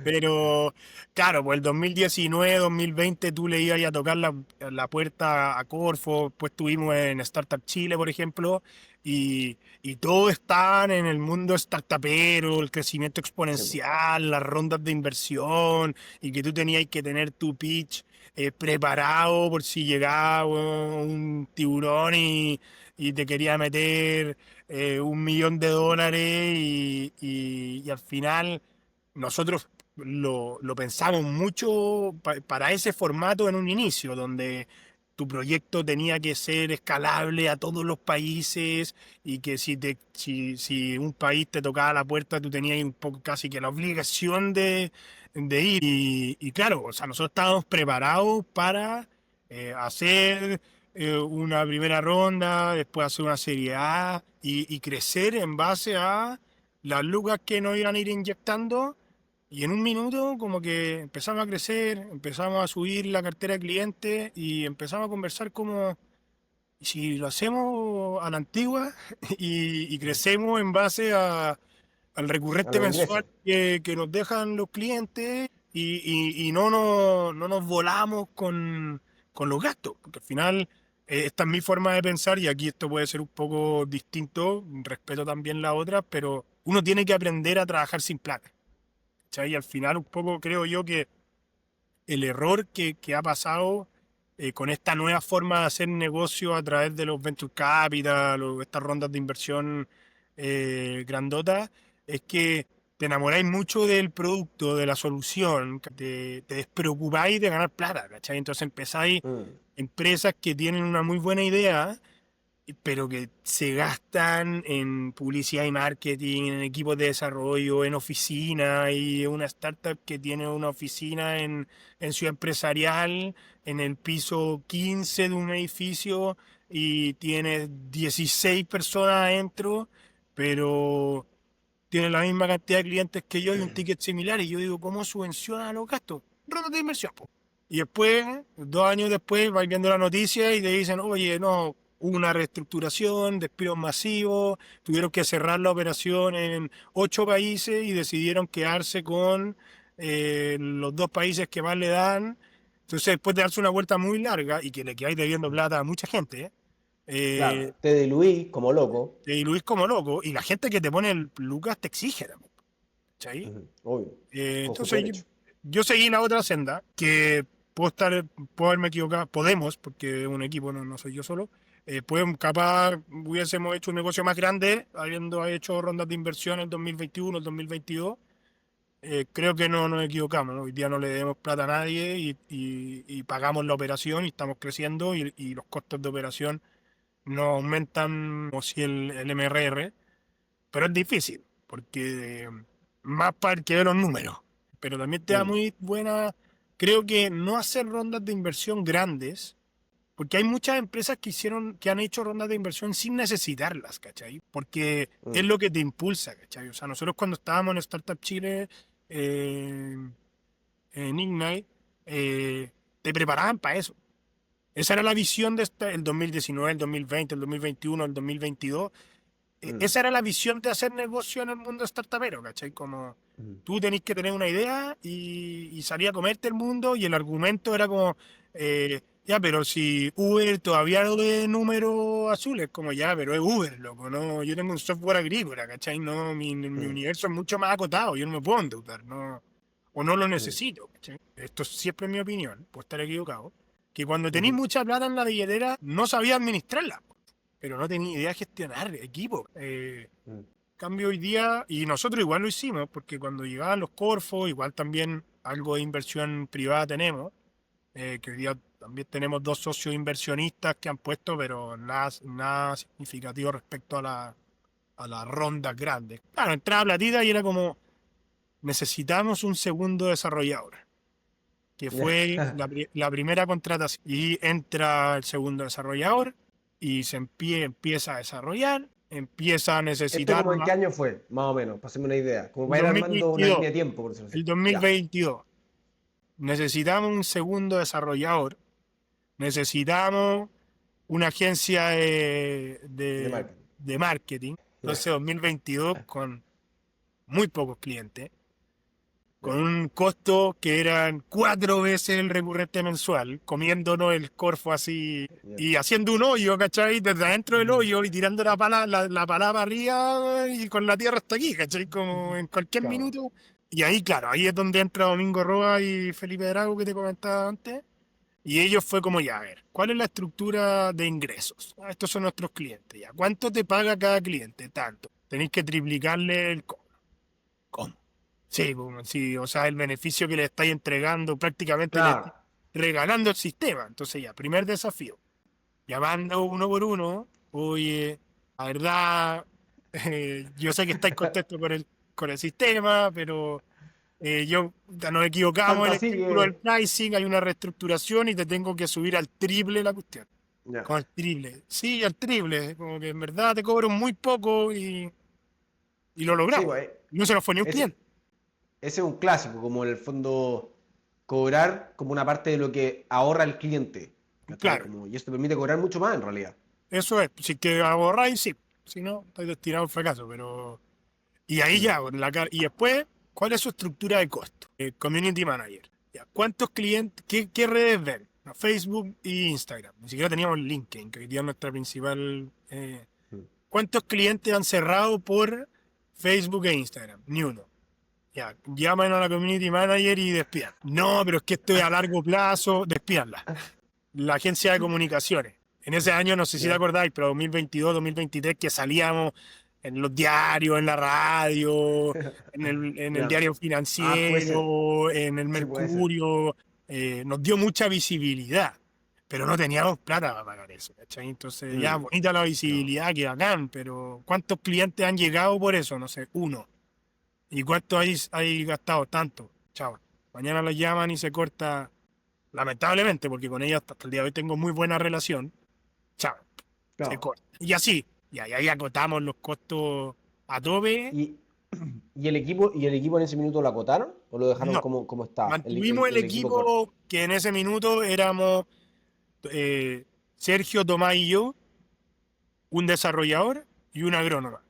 pero claro, pues el 2019, 2020 tú le ibas a tocar la puerta a Corfo, pues estuvimos en Startup Chile, por ejemplo, y todos estaban en el mundo startupero, el crecimiento Sí, po. exponencial, las rondas de inversión, y que tú tenías que tener tu pitch preparado por si llegaba un tiburón y te quería meter $1 millón y al final nosotros lo pensamos mucho para ese formato en un inicio, donde tu proyecto tenía que ser escalable a todos los países y que si un país te tocaba la puerta, tú tenías un poco casi que la obligación de ir. Y claro, o sea, nosotros estábamos preparados para hacer una primera ronda, después hacer una serie A y crecer en base a las lucas que nos iban a ir inyectando y en un minuto como que empezamos a crecer, empezamos a subir la cartera de clientes y empezamos a conversar como "¿Y si lo hacemos a la antigua y crecemos en base al A recurrente los mensual ingresos. que nos dejan los clientes y no nos volamos con los gastos, porque al final esta es mi forma de pensar y aquí esto puede ser un poco distinto, respeto también la otra, pero uno tiene que aprender a trabajar sin plata. ¿Cachai? Y al final un poco creo yo que el error que ha pasado con esta nueva forma de hacer negocio a través de los venture capital o estas rondas de inversión grandotas es que te enamoráis mucho del producto, de la solución, te despreocupáis de ganar plata, ¿cachai? Entonces empezáis Mm, empresas que tienen una muy buena idea pero que se gastan en publicidad y marketing, en equipos de desarrollo, en oficina, y una startup que tiene una oficina en Ciudad Empresarial, en el piso 15 de un edificio, y tiene 16 personas adentro, pero tiene la misma cantidad de clientes que yo y un ticket similar, y yo digo, ¿cómo subvenciona los gastos? Rondas de inversión, po. Y después, 2 años después, vais viendo la noticia y te dicen, oye, no, hubo una reestructuración, despidos masivos, tuvieron que cerrar la operación en 8 países y decidieron quedarse con los 2 países que más le dan. Entonces, después de darse una vuelta muy larga y que le quedáis debiendo plata a mucha gente, claro, eh, te diluís como loco. te diluís como loco y la gente que te pone el lucas te exige también, ¿cachai? Ujú, obvio, con justo Entonces derecho. yo seguí la otra senda, que puedo haberme equivocado, podemos, porque es un equipo, no soy yo solo, capaz hubiésemos hecho un negocio más grande, habiendo hecho rondas de inversión en el 2021, el 2022. Creo que no nos equivocamos, ¿no? Hoy día no le debemos plata a nadie y pagamos la operación y estamos creciendo y los costos de operación no aumentan como si el MRR, pero es difícil, porque más para que ver los números, pero también te da Mm, muy buena, creo que no hacer rondas de inversión grandes, porque hay muchas empresas que han hecho rondas de inversión sin necesitarlas, ¿cachai? Porque es mm, lo que te impulsa, ¿cachai? O sea, nosotros cuando estábamos en Startup Chile, eh, en Ignite, te preparaban para eso. Esa era la visión de el 2019, el 2020, el 2021, el 2022. mm, Esa era la visión de hacer negocio en el mundo startupero, ¿cachai? Como mm, tú tenés que tener una idea y salir a comerte el mundo y el argumento era como, ya, pero si Uber todavía no ve números azules, como ya, pero es Uber, loco, ¿no? Yo tengo un software agrícola, ¿cachai? No, mi mm, universo es mucho más acotado, yo no me puedo endeudar, ¿no? O no lo mm, necesito, ¿cachai? Esto es siempre mi opinión, puedo estar equivocado, que cuando tenéis ujú, mucha plata en la billetera, no sabía administrarla, pero no tenía idea de gestionar equipo. mm, Cambio hoy día, y nosotros igual lo hicimos, porque cuando llegaban los Corfos, igual también algo de inversión privada tenemos, que hoy día también tenemos 2 socios inversionistas que han puesto, pero nada significativo respecto a las rondas grandes. Claro, entraba platita y era como, necesitamos un segundo desarrollador, que fue la primera contratación. Y entra el segundo desarrollador y empieza a desarrollar, empieza a ¿Esto necesitar como en qué año fue? Más o menos, para hacerme una idea. Como para ir armando una 2022, línea de tiempo, por decirlo así. el Ya, 2022. Necesitamos un segundo desarrollador, necesitamos una agencia de marketing. de marketing. Entonces 2022 con muy pocos clientes, con un costo que eran 4 veces el recurrente mensual, comiéndonos el corfo así y haciendo un hoyo, ¿cachai? Desde adentro del hoyo y tirando la pala, la pala para arriba y con la tierra hasta aquí, ¿cachai? Como en cualquier Claro. minuto. Y ahí, claro, ahí es donde entra Domingo Roa y Felipe Drago que te comentaba antes. Y ellos fue como, ya, a ver, ¿cuál es la estructura de ingresos? Ah, estos son nuestros clientes, ya. ¿Cuánto te paga cada cliente? Tanto. Tenéis que triplicarle el cobro. ¿Cómo? Sí, sí, o sea, el beneficio que le estáis entregando, prácticamente le estáis Claro. regalando el sistema. Entonces ya, primer desafío, llamando uno por uno, oye, la verdad, yo sé que estáis contentos con el sistema, pero nos equivocamos en el Fantasía. cálculo del pricing, hay una reestructuración y te tengo que subir al triple la cuestión. Ya. Con el triple. Sí, al triple. Como que en verdad te cobro muy poco y lo Sí, logramos. pues, No se nos fue ni un ese, cliente. ese es un clásico, como en el fondo cobrar como una parte de lo que ahorra el cliente. ¿Cachai? Claro, Como, y eso te permite cobrar mucho más en realidad. eso es. Si que ahorráis, sí. Si no, estáis destinado al fracaso. Pero... Y ahí Mm. ya, y después, ¿cuál es su estructura de costo? Community Manager. Ya, ¿cuántos clientes, qué redes ven? No, Facebook e Instagram. Ni siquiera teníamos LinkedIn, que hoy día es nuestra principal. Mm. ¿Cuántos clientes han cerrado por Facebook e Instagram? Ni uno. Ya, llaman a la Community Manager y despidan. No, pero es que esto es a largo plazo, despídanla. La agencia de comunicaciones. En ese año, no sé si te Ya. acordáis, pero 2022, 2023, que salíamos en los diarios, en la radio, en el Ya. diario Ah, puede ser. financiero, en el Sí, puede ser. Mercurio, nos dio mucha visibilidad, pero no teníamos plata para pagar eso, ¿cachai? Entonces, ya, Mm. bonita la No. visibilidad, que bacán, pero ¿cuántos clientes han llegado por eso? No sé, uno. ¿Y cuánto hay gastado? Tanto. Chao. Mañana los llaman y se corta, lamentablemente, porque con ella hasta el día de hoy tengo muy buena relación. Chao. Se Claro. corta. Y así. Y ahí acotamos los costos a tope. ¿Y, y el equipo en ese minuto lo acotaron o lo dejaron No. como está? El, el- Mantuvimos el el equipo core. equipo que en ese minuto éramos eh, Sergio, Tomás y yo, un desarrollador y una agrónoma.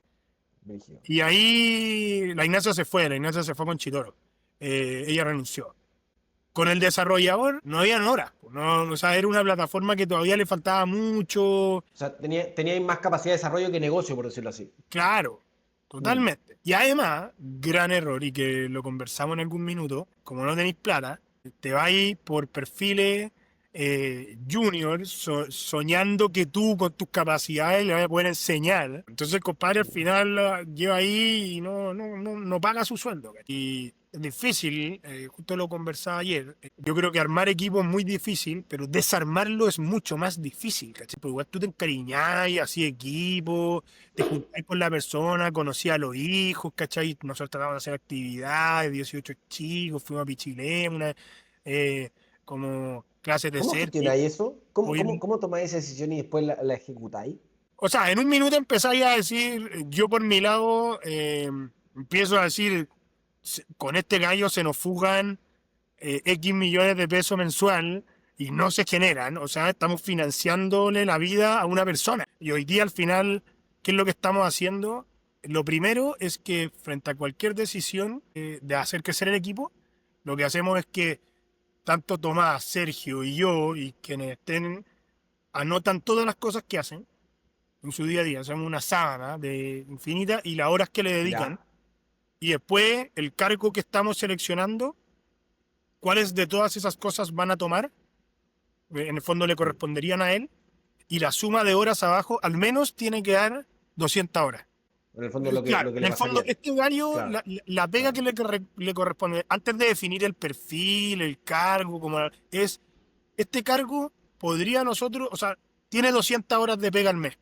Brígido. Y ahí la Ignacia se fue con Chitoro. Ella renunció. Con el desarrollador no habían horas. No, o sea, era una plataforma que todavía le faltaba mucho. O sea, teníais más capacidad de desarrollo que negocio, por decirlo así. Claro, Mm. totalmente. Y además, gran error, y que lo conversamos en algún minuto, como no tenéis plata, te vais por perfiles junior, soñando que tú con tus capacidades le vas a poder enseñar. Entonces el compadre al final lleva ahí y no paga su sueldo. Y es difícil, justo lo conversaba ayer. Yo creo que armar equipo es muy difícil, pero desarmarlo es mucho más difícil, ¿cachai? Porque igual tú te encariñás y así equipo, te juntáis con la persona, conocí a los hijos, ¿cachai? Nosotros tratamos de hacer actividades, 18 chicos, fuimos a Pichilemu, como clases de ¿Cómo surfing. gestionáis eso? ¿Cómo, O, cómo, cómo tomáis esa decisión y después la ejecutáis? o sea, en un minuto empezáis a decir, yo por mi lado, empiezo a decir, con este gallo se nos fugan X millones de pesos mensual y no se generan. O sea, estamos financiándole la vida a una persona. Y hoy día al final, ¿qué es lo que estamos haciendo? Lo primero es que frente a cualquier decisión de hacer crecer el equipo, lo que hacemos es que tanto Tomás, Sergio y yo y quienes estén anotan todas las cosas que hacen en su día a día. Hacemos una sábana de infinita y las horas que le dedican. Ya, Y después el cargo que estamos seleccionando, cuáles de todas esas cosas van a tomar, en el fondo le corresponderían a él, y la suma de horas abajo al menos tiene que dar 200 horas. en el fondo lo que, Claro, lo que en le el fondo, pasaría. este horario, Claro, la pega que claro. le corresponde, antes de definir el perfil, el cargo, como es, este cargo podría nosotros, o sea, tiene 200 horas de pega al mes.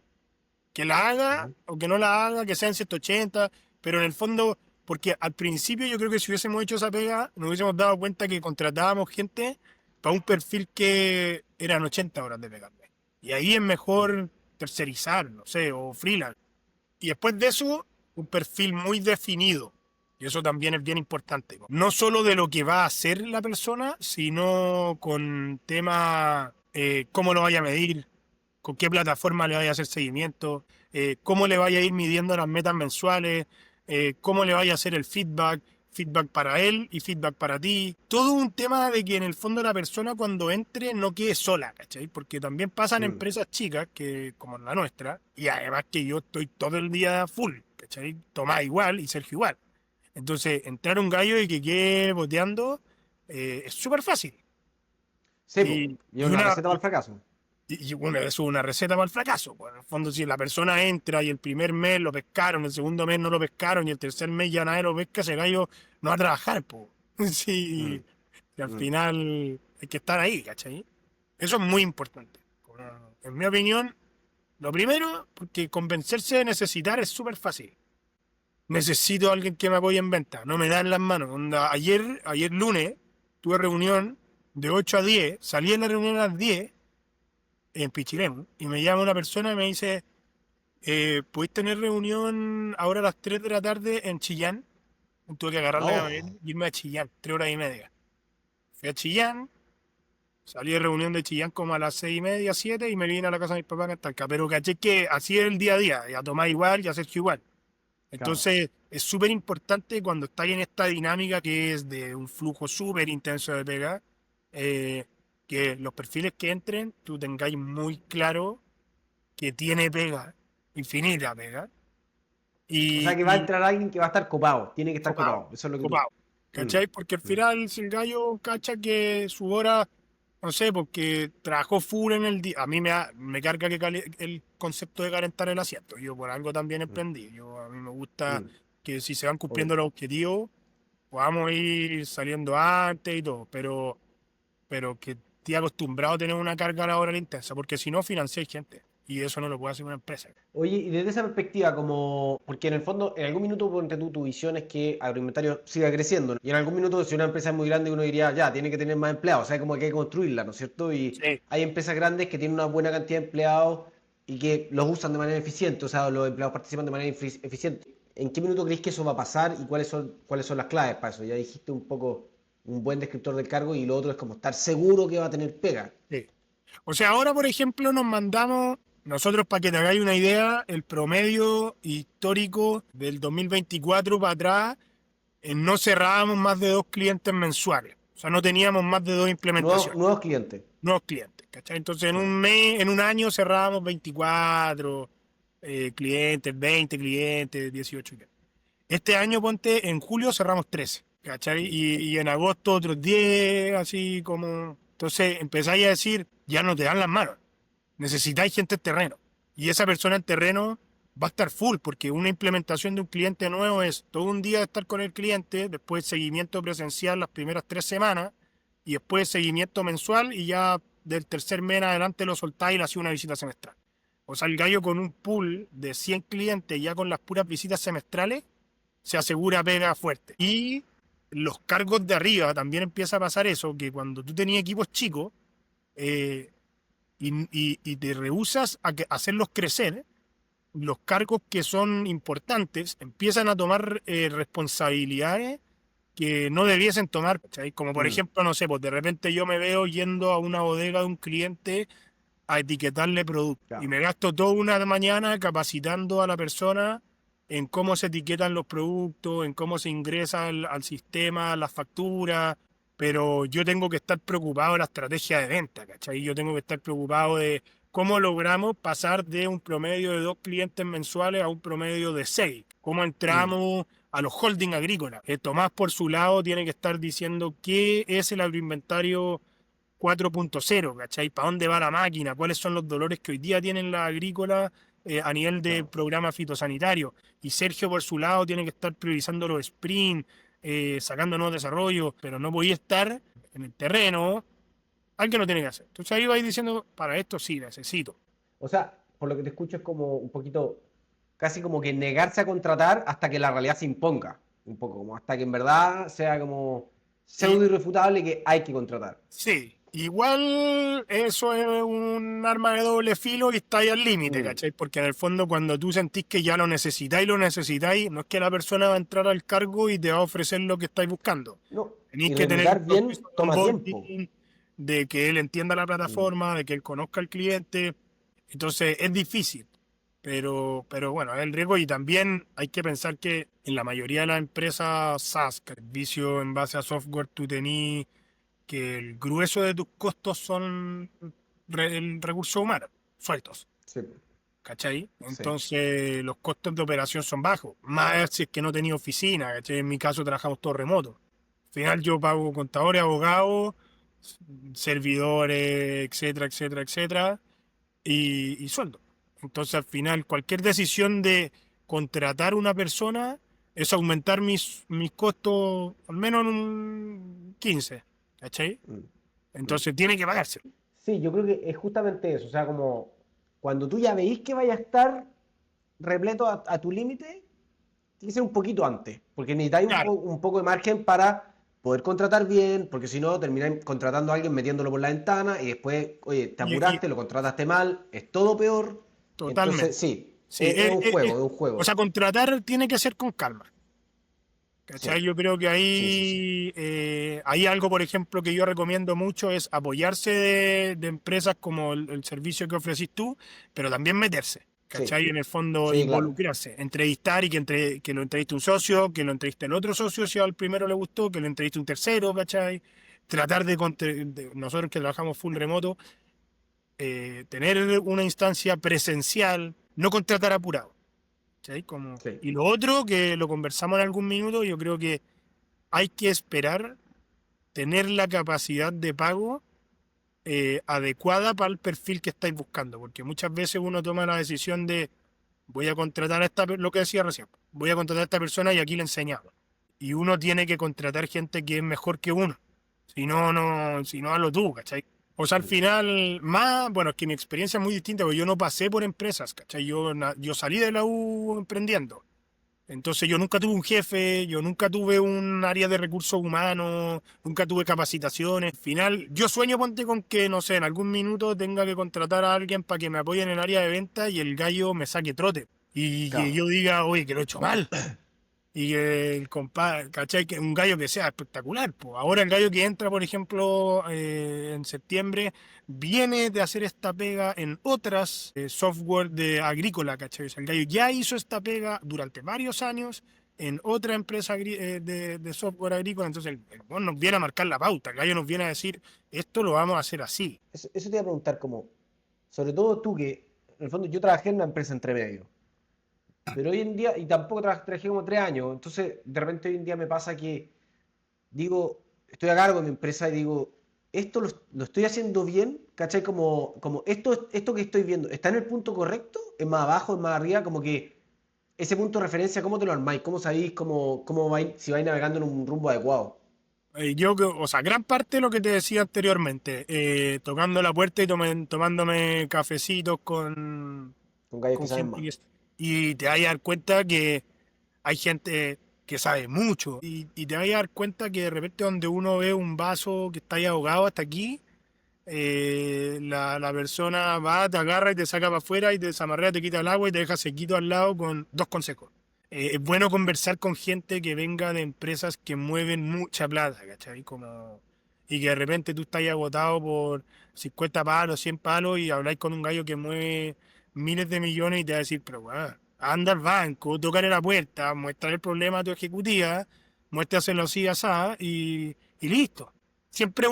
Que la haga Ujú. o que no la haga, que sean 180, pero en el fondo, porque al principio yo creo que si hubiésemos hecho esa pega, nos hubiésemos dado cuenta que contratábamos gente para un perfil que eran 80 horas de pega al mes. Y ahí es Mm. mejor tercerizar, no sé, o freelance. Y después de eso, un perfil muy definido. Y eso también es bien importante. No solo de lo que va a hacer la persona, sino con temas, cómo lo vaya a medir, con qué plataforma le vaya a hacer seguimiento, cómo le vaya a ir midiendo las metas mensuales, cómo le vaya a hacer el feedback para él y feedback para ti. Todo un tema de que en el fondo la persona cuando entre no quede sola, ¿cachai? Porque también pasan Mm. empresas chicas, que como la nuestra, y además que yo estoy todo el día full, ¿cachai? Tomás igual y Sergio igual. Entonces, entrar un gallo y que quede boteando es súper fácil. Sí, pues. Y, Y y una una, receta para el fracaso. bueno, eso es una receta para el fracaso. Pues, en el fondo, si la persona entra y el primer mes lo pescaron, el segundo mes no lo pescaron y el tercer mes ya nadie lo pesca, ese gallo no va a trabajar. Pues. Mm, Sí, y al mm. final hay que estar ahí, ¿cachai? Eso es muy importante. En mi opinión, lo primero, porque convencerse de necesitar es súper fácil. Necesito a alguien que me apoye en venta. No me dan las manos. Onda, ayer lunes tuve reunión de 8 a 10. Salí en la reunión a las 10 en Pichilemu y me llama una persona y me dice, ¿podéis tener reunión ahora a las 3 de la tarde en Chillán? Tuve que agarrar la camioneta Oh, y irme a Chillán, 3 horas y media. Fui a Chillán, salí de reunión de Chillán como a las 6:30, 7 y me vine a la casa de mis papás en Talca. Pero caché que así es el día a día. Ya Tomás igual, ya Sergio igual. claro. Entonces, es súper importante cuando estáis en esta dinámica que es de un flujo súper intenso de pega, eh, que los perfiles que entren, tú tengáis muy claro que tiene pega, infinita pega, O sea y, que va a y entrar alguien que va a estar copado. Tiene que estar copado, copado. Eso es lo que tú. copado. Mm, ¿Cachai? Porque al mm, final, si el gallo cacha que su hora, no sé, porque trabajó full en el día, a mí me carga que el concepto de calentar el asiento. Yo por algo también mm, emprendí. A mí me gusta mm. que si se van Obvio. cumpliendo los objetivos, podamos ir saliendo antes y todo, pero que esté acostumbrado a tener una carga laboral intensa, porque si no, financiáis gente. Y eso no lo puede hacer una empresa. Oye, y desde esa perspectiva, como, porque en el fondo, en algún minuto, ponte tú, tu visión es que agroinventario siga creciendo, ¿no? Y en algún minuto, si una empresa es muy grande, uno diría, ya, tiene que tener más empleados, o sea, como que hay que construirla, ¿no es cierto? Y Sí. hay empresas grandes que tienen una buena cantidad de empleados y que los usan de manera eficiente, o sea, los empleados participan de manera eficiente. ¿En qué minuto creéis que eso va a pasar y cuáles son las claves para eso? Ya dijiste un poco un buen descriptor del cargo y lo otro es como estar seguro que va a tener pega. Sí. O sea, ahora, por ejemplo, nos mandamos, nosotros para que te hagáis una idea, el promedio histórico del 2024 para atrás, no cerrábamos más de 2 clientes mensuales. O sea, no teníamos más de 2 implementaciones, Nuevos clientes. nuevos clientes, ¿cachai? Entonces, en Sí. un mes, en un año cerrábamos 24 clientes, 20 clientes, 18 clientes. Este año, ponte, en julio cerramos 13, ¿cachai? Mm. Y en agosto otros 10, así como... Entonces empezáis a decir, ya no te dan las manos, necesitáis gente en terreno. Y esa persona en terreno va a estar full, porque una implementación de un cliente nuevo es todo un día de estar con el cliente, después seguimiento presencial las primeras 3 semanas, y después seguimiento mensual, y ya del tercer mes en adelante lo soltáis y le hacéis una visita semestral. O sea, el gallo con un pool de 100 clientes ya con las puras visitas semestrales se asegura pega fuerte. Y los cargos de arriba también empieza a pasar eso, que cuando tú tenías equipos chicos eh, y te rehusas a hacerlos crecer, los cargos que son importantes empiezan a tomar responsabilidades que no debiesen tomar, ¿cachai? Como por Mm. ejemplo, no sé, pues de repente yo me veo yendo a una bodega de un cliente a etiquetarle producto. Y Claro. me gasto toda una mañana capacitando a la persona en cómo se etiquetan los productos, en cómo se ingresa al sistema, las facturas, pero yo tengo que estar preocupado de la estrategia de venta, ¿cachai? Yo tengo que estar preocupado de cómo logramos pasar de un promedio de 2 clientes mensuales a un promedio de 6. Cómo Mm. entramos a los holding agrícolas. Tomás por su lado tiene que estar diciendo qué es el agroinventario 4.0, ¿cachai? ¿Para dónde va la máquina? ¿Cuáles son los dolores que hoy día tienen las agrícolas a nivel de Claro. programa fitosanitario? Y Sergio, por su lado, tiene que estar priorizando los sprints, sacando nuevos desarrollos, pero no podía estar en el terreno. Alguien lo tiene que hacer. Entonces ahí vais diciendo, para esto sí, necesito. O sea, por lo que te escucho es como un poquito, casi como que negarse a contratar hasta que la realidad se imponga. Un poco, como hasta que en verdad sea como Y pseudo irrefutable que hay que contratar. sí, igual eso es un arma de doble filo y está ahí al límite, Mm. ¿cachai? Porque en el fondo cuando tú sentís que ya lo necesitáis, no es que la persona va a entrar al cargo y te va a ofrecer lo que estáis buscando. No. Tenéis Y que tener un reclutar proceso bien de toma tiempo. onboarding, de que él entienda la Mm. plataforma, de que él conozca al cliente. Entonces es difícil, pero bueno, es el riesgo y también hay que pensar que en la mayoría de las empresas SaaS, que servicio en base a software, tú tenés que el grueso de tus costos son el recurso humano, sueltos. Sí, ¿Cachai? sí. Entonces los costos de operación son bajos, más si es que no tenía oficina, ¿cachai? En mi caso trabajamos todo remoto. Al final yo pago contadores, abogados, servidores, etcétera, etcétera, etcétera, y sueldo. Entonces al final cualquier decisión de contratar una persona es aumentar mis costos al menos en un 15, ¿cachai? Mm, mm. Entonces tiene que pagarse. Sí, yo creo que es justamente eso. O sea, como cuando tú ya veís que vaya a estar repleto a tu límite, tiene que ser un poquito antes, porque necesitáis Claro. un poco de margen para poder contratar bien, porque si no, termináis contratando a alguien metiéndolo por la ventana y después, oye, te Y apuraste, lo contrataste mal, es todo peor. Entonces, totalmente. sí, Sí, es un juego, es un o juego. sea, contratar tiene que ser con calma. ¿Cachai? Sí, Yo creo que sí, sí, sí. ahí hay algo, por ejemplo, que yo recomiendo mucho es apoyarse de empresas como el servicio que ofrecís tú, pero también meterse. Sí, ¿Cachai? En el fondo, sí, claro. involucrarse, entrevistar y que lo entreviste un socio, que lo entreviste el otro socio si al primero le gustó, que lo entreviste un tercero, ¿cachai? Tratar nosotros que trabajamos full remoto, tener una instancia presencial, no contratar apurado. ¿Cachai? Sí. Y lo otro, que lo conversamos en algún minuto, yo creo que hay que esperar tener la capacidad de pago adecuada para el perfil que estáis buscando, porque muchas veces uno toma la decisión de voy a contratar a lo que decía recién, voy a contratar a esta persona y aquí le enseñamos. Y uno tiene que contratar gente que es mejor que uno. Si no, hazlo tú, ¿cachai? O sea, al Mm. final, más, bueno, es que mi experiencia es muy distinta, porque yo no pasé por empresas, ¿cachai? Yo salí de la U emprendiendo. Entonces yo nunca tuve un jefe, yo nunca tuve un área de recursos humanos, nunca tuve capacitaciones. Al final, yo sueño, ponte con que, no sé, en algún minuto tenga que contratar a alguien para que me apoye en el área de venta y el gallo me saque trote. Y que Claro. yo diga, oye, que lo he hecho mal. Y que el compadre, ¿cachai? Que un gallo que sea espectacular. Pues. Ahora el gallo que entra, por ejemplo, en septiembre, viene de hacer esta pega en otras software de agrícola, ¿cachai? O sea, el gallo ya hizo esta pega durante varios años en otra empresa de software agrícola. Entonces el weón nos viene a marcar la pauta. El gallo nos viene a decir, esto lo vamos a hacer así. Eso te iba a preguntar, como, sobre todo tú que, en el fondo, yo trabajé en una empresa entre medio. Pero hoy en día, y tampoco trabajé como 3 años, entonces de repente hoy en día me pasa que digo, estoy a cargo de mi empresa y digo, esto lo estoy haciendo bien, ¿cachai? Como esto que estoy viendo, ¿está en el punto correcto? ¿Es más abajo, es más arriba? Como que ese punto de referencia, ¿cómo te lo armáis? ¿Cómo sabéis cómo vais, si vais navegando en un rumbo adecuado? O sea, gran parte de lo que te decía anteriormente, tocando la puerta y tomándome cafecitos Con gallos que con saben gente más. y te vas a dar cuenta que hay gente que sabe mucho y te vas a dar cuenta que de repente donde uno ve un vaso que está ahí ahogado hasta aquí, la persona va, te agarra y te saca para afuera y te desamarrea, te quita el agua y te deja sequito al lado con dos consejos. Es bueno conversar con gente que venga de empresas que mueven mucha plata, ¿cachai? Y que de repente tú estás ahí agotado por 50 palos, 100 palos y habláis con un gallo que mueve miles de millones y te va a decir, pero bueno, anda al banco, tocarle la puerta, muestra el problema a tu ejecutiva, muéstraselo así, así, y listo. Siempre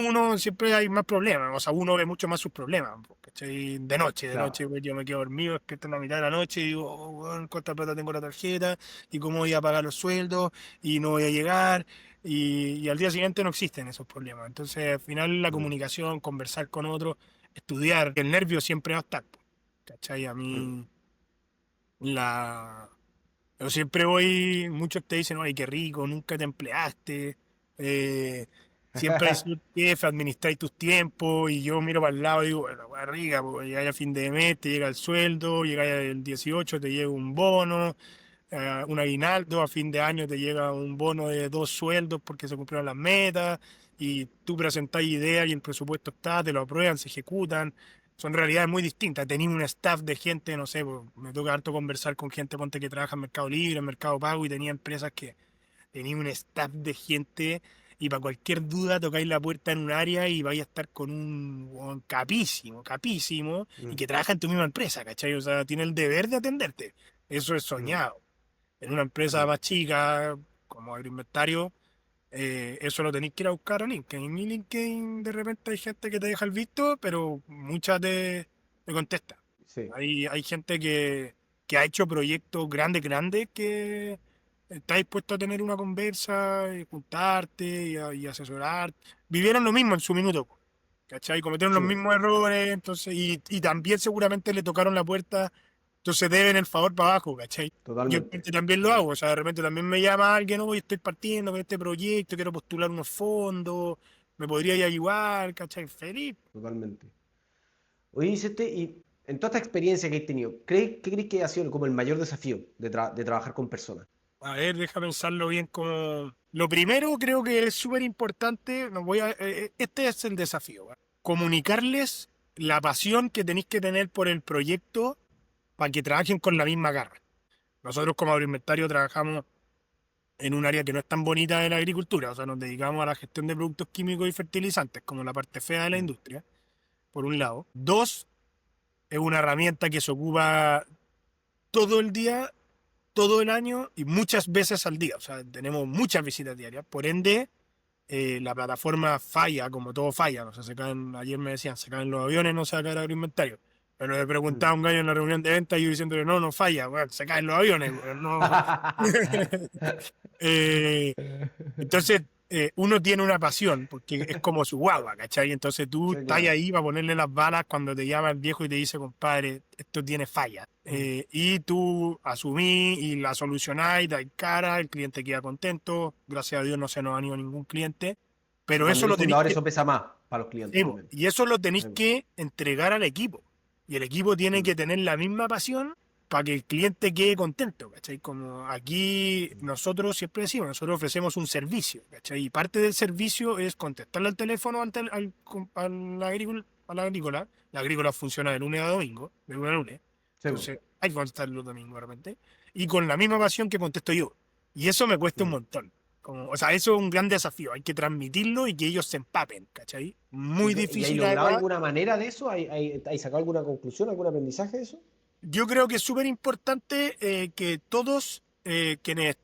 hay más problemas, o sea, uno ve mucho más sus problemas, ¿cachai? De Claro. noche pues, yo me quedo dormido, despierto en la mitad de la noche y digo, oh, weón, cuánta plata tengo en la tarjeta y cómo voy a pagar los sueldos y no voy a llegar y al día siguiente no existen esos problemas. Entonces, al final la Mm, comunicación, conversar con otros, estudiar, el nervio siempre va a estar, po, ¿cachai? A mm. mí, la... Yo siempre voy, muchos te dicen, ay, qué rico, nunca te empleaste, siempre hay sido jefe, administráis tus tiempos, y yo miro para el lado y digo, bueno, weá rica, pues llegáis a fin de mes, te llega el sueldo, llegáis el 18, te llega un bono, un aguinaldo, a fin de año te llega un bono de 2 sueldos porque se cumplieron las metas, y tú presentás ideas y el presupuesto está, te lo aprueban, se ejecutan. Son realidades muy distintas. Tenía un staff de gente, no sé, pues, me toca harto conversar con gente, ponte que trabaja en Mercado Libre, en Mercado Pago, y tenía empresas que tenía un staff de gente y para cualquier duda tocáis la puerta en un área y vais a estar con un weón capísimo, capísimo, y Mm, que trabaja en tu misma empresa, ¿cachai? O sea, tiene el deber de atenderte. Eso es mm, soñado. En una empresa mm. más chica, como agroinventario, eso lo tenéis que ir a buscar a LinkedIn. En mi LinkedIn de repente hay gente que te deja el visto, pero muchas te contesta. Sí, Hay gente que ha hecho proyectos grandes, grandes, que está dispuesto a tener una conversa, y juntarte y asesorar. Vivieron lo mismo en su minuto, ¿cachai? Cometieron sí, los po, mismos errores, entonces, y también seguramente le tocaron la puerta, entonces deben el favor para abajo, ¿cachai? Yo de totalmente, repente también lo hago, o totalmente. sea, de repente también me llama alguien, hoy estoy partiendo con este proyecto, quiero postular unos fondos, me podría ayudar, ¿cachai? Feliz. Totalmente. Oye, Vicente, y en toda esta experiencia que has tenido, ¿qué crees que ha sido como el mayor desafío de trabajar con personas? A ver, deja pensarlo bien como... Lo primero creo que es súper importante, este es el desafío, ¿va? Comunicarles la pasión que tenéis que tener por el proyecto para que trabajen con la misma garra. Nosotros como agroinventario trabajamos en un área que no es tan bonita de la agricultura, o sea, nos dedicamos a la gestión de productos químicos y fertilizantes, como la parte fea de la Mm, industria, por un lado. Dos, es una herramienta que se ocupa todo el día, todo el año y muchas veces al día. O sea, tenemos muchas visitas diarias. Por ende, la plataforma falla, como todo falla. O sea, ayer me decían, se caen los aviones, no se va a caer agroinventario. Pero le preguntaba mm. a un gallo en la reunión de venta y yo diciéndole, no, no falla, bueno, se caen los aviones, weón, no. Eh, entonces, uno tiene una pasión, porque es como su guagua, ¿cachai? Entonces tú Sí, estás claro. ahí para ponerle las balas cuando te llama el viejo y te dice, compadre, esto tiene falla. Mm. Y tú asumís y la solucionás y das cara, el cliente queda contento, gracias a Dios no se nos ha ido ningún cliente, Y pero cuando eso eres lo tenéis fundador, que, eso pesa más para los clientes sí, po, también. y eso lo Sí, tenéis po. que entregar al equipo. Y el equipo tiene Mm, que tener la misma pasión para que el cliente quede contento, ¿cachai? Como aquí mm, nosotros siempre decimos, nosotros ofrecemos un servicio, ¿cachai? Y parte del servicio es contestarle al teléfono a la agrícola. La agrícola funciona de lunes a domingo, de lunes a lunes. sí, po. Entonces hay que contestar los domingos de repente. Y con la misma pasión que contesto yo. Y eso me cuesta un Mm. montón. Como, o sea, eso es un gran desafío. Hay que transmitirlo y que ellos se empapen, ¿cachai? ¿Y, Muy hay difícil logrado acá. alguna manera de eso? ¿Hay sacado alguna conclusión, algún aprendizaje de eso? Yo creo que es súper importante que todos quienes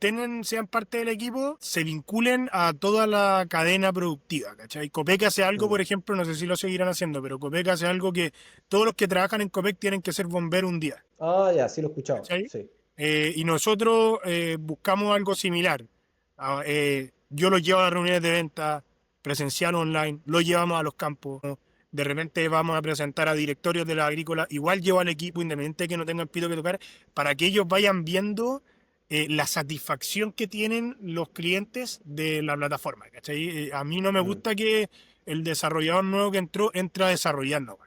sean parte del equipo se vinculen a toda la cadena productiva, ¿cachai? Copec hace algo, Mm. por ejemplo, no sé si lo seguirán haciendo, pero Copec hace algo que todos los que trabajan en Copec tienen que ser bomberos un día, Ah, ya, sí lo he escuchado. ¿cachai? Sí. Y nosotros buscamos algo similar. Yo los llevo a las reuniones de venta presencial online, los llevamos a los campos. De repente vamos a presentar a directorios de la agrícola, igual llevo al equipo, independiente de que no tengan pito que tocar, para que ellos vayan viendo la satisfacción que tienen los clientes de la plataforma, ¿cachai? A mí no me Mm, gusta que el desarrollador nuevo que entró entra desarrollando,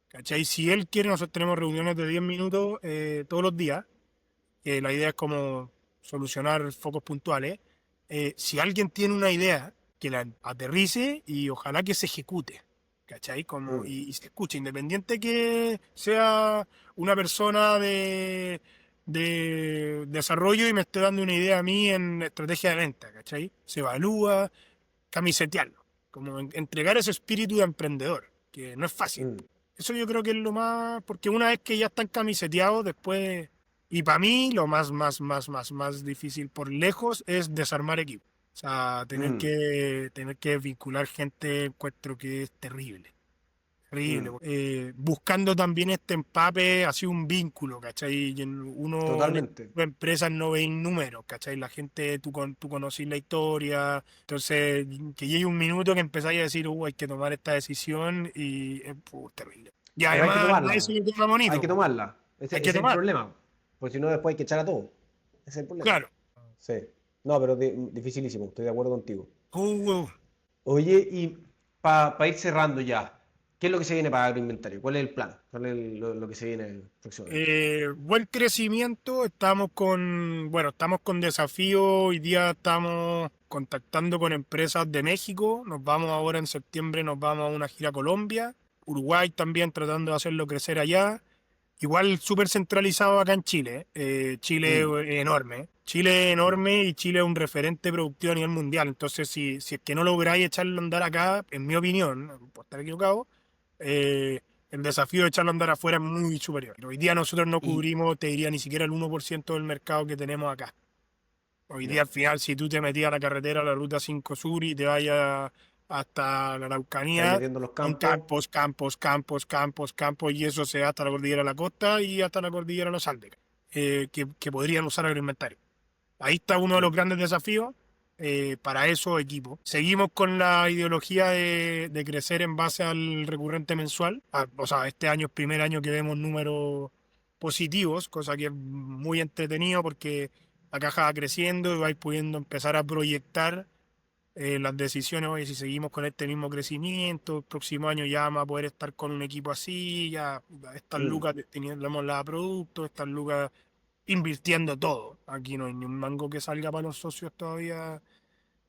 ¿cachai? Si él quiere, nosotros tenemos reuniones de 10 minutos todos los días, que la idea es como solucionar focos puntuales. Si alguien tiene una idea, que la aterrice y ojalá que se ejecute, ¿cachai? Como, mm. y se escuche, independiente que sea una persona de desarrollo y me esté dando una idea a mí en estrategia de venta, ¿cachai? Se evalúa, camisetearlo, como entregar ese espíritu de emprendedor, que no es fácil. Mm. Eso yo creo que es lo más, porque una vez que ya están camiseteados, después, y para mí lo más difícil por lejos es desarmar equipo. O sea, Mm. tener que vincular gente, encuentro que es terrible. Terrible. Mm. Buscando también este empape, así un vínculo, ¿cachai? Uno en Totalmente. empresas no ve números, ¿cachai? La gente, tú conocís la historia, entonces que llegue un minuto que empezáis a decir, hay que tomar esta decisión y es terrible. Y Pero hay que además, eso tomarla. es lo más Hay bonito, que po. tomarla. Ese, Hay ese que es el tomar, problema. Porque si no, después hay que echar a todo. Ese es el problema. claro. Sí. No, pero dificilísimo. Estoy de acuerdo contigo. Uh, Oye, y para ir cerrando ya, ¿qué es lo que se viene para Agroinventario? ¿Cuál es el plan? ¿Cuál es lo que se viene próximamente? Buen crecimiento, estamos con desafío, hoy día estamos contactando con empresas de México, nos vamos ahora en septiembre, nos vamos a una gira a Colombia, Uruguay también tratando de hacerlo crecer allá igual súper centralizado acá en Chile. Chile Mm, es enorme. Chile es enorme y Chile es un referente productivo a nivel mundial. Entonces, si es que no lográis echarlo a andar acá, en mi opinión, por estar equivocado, eh, el desafío de echarlo a andar afuera es muy superior. Hoy día nosotros no y cubrimos, te diría, ni siquiera el 1% del mercado que tenemos acá. Hoy día ya, al final, si tú te metías a la carretera, a la ruta 5 Sur y te vayas hasta la estáis Araucanía, metiendo los son campos. campos, campos, campos, campos, campos, y eso se va hasta la cordillera de la costa y hasta la cordillera de los Andes, que podrían usar agroinventario. Ahí está uno de los Mm, grandes desafíos para esos equipos. Seguimos con la ideología de crecer en base al recurrente mensual. O sea, este año es primer año que vemos números positivos, cosa que es muy entretenido porque la caja va creciendo y vais pudiendo empezar a proyectar las decisiones. Oye, si seguimos con este mismo crecimiento, el próximo año ya vamos a poder estar con un equipo así, ya estas mm, lucas tenemos la productos, estas lucas invirtiendo todo. Aquí no hay ni un mango que salga para los socios todavía.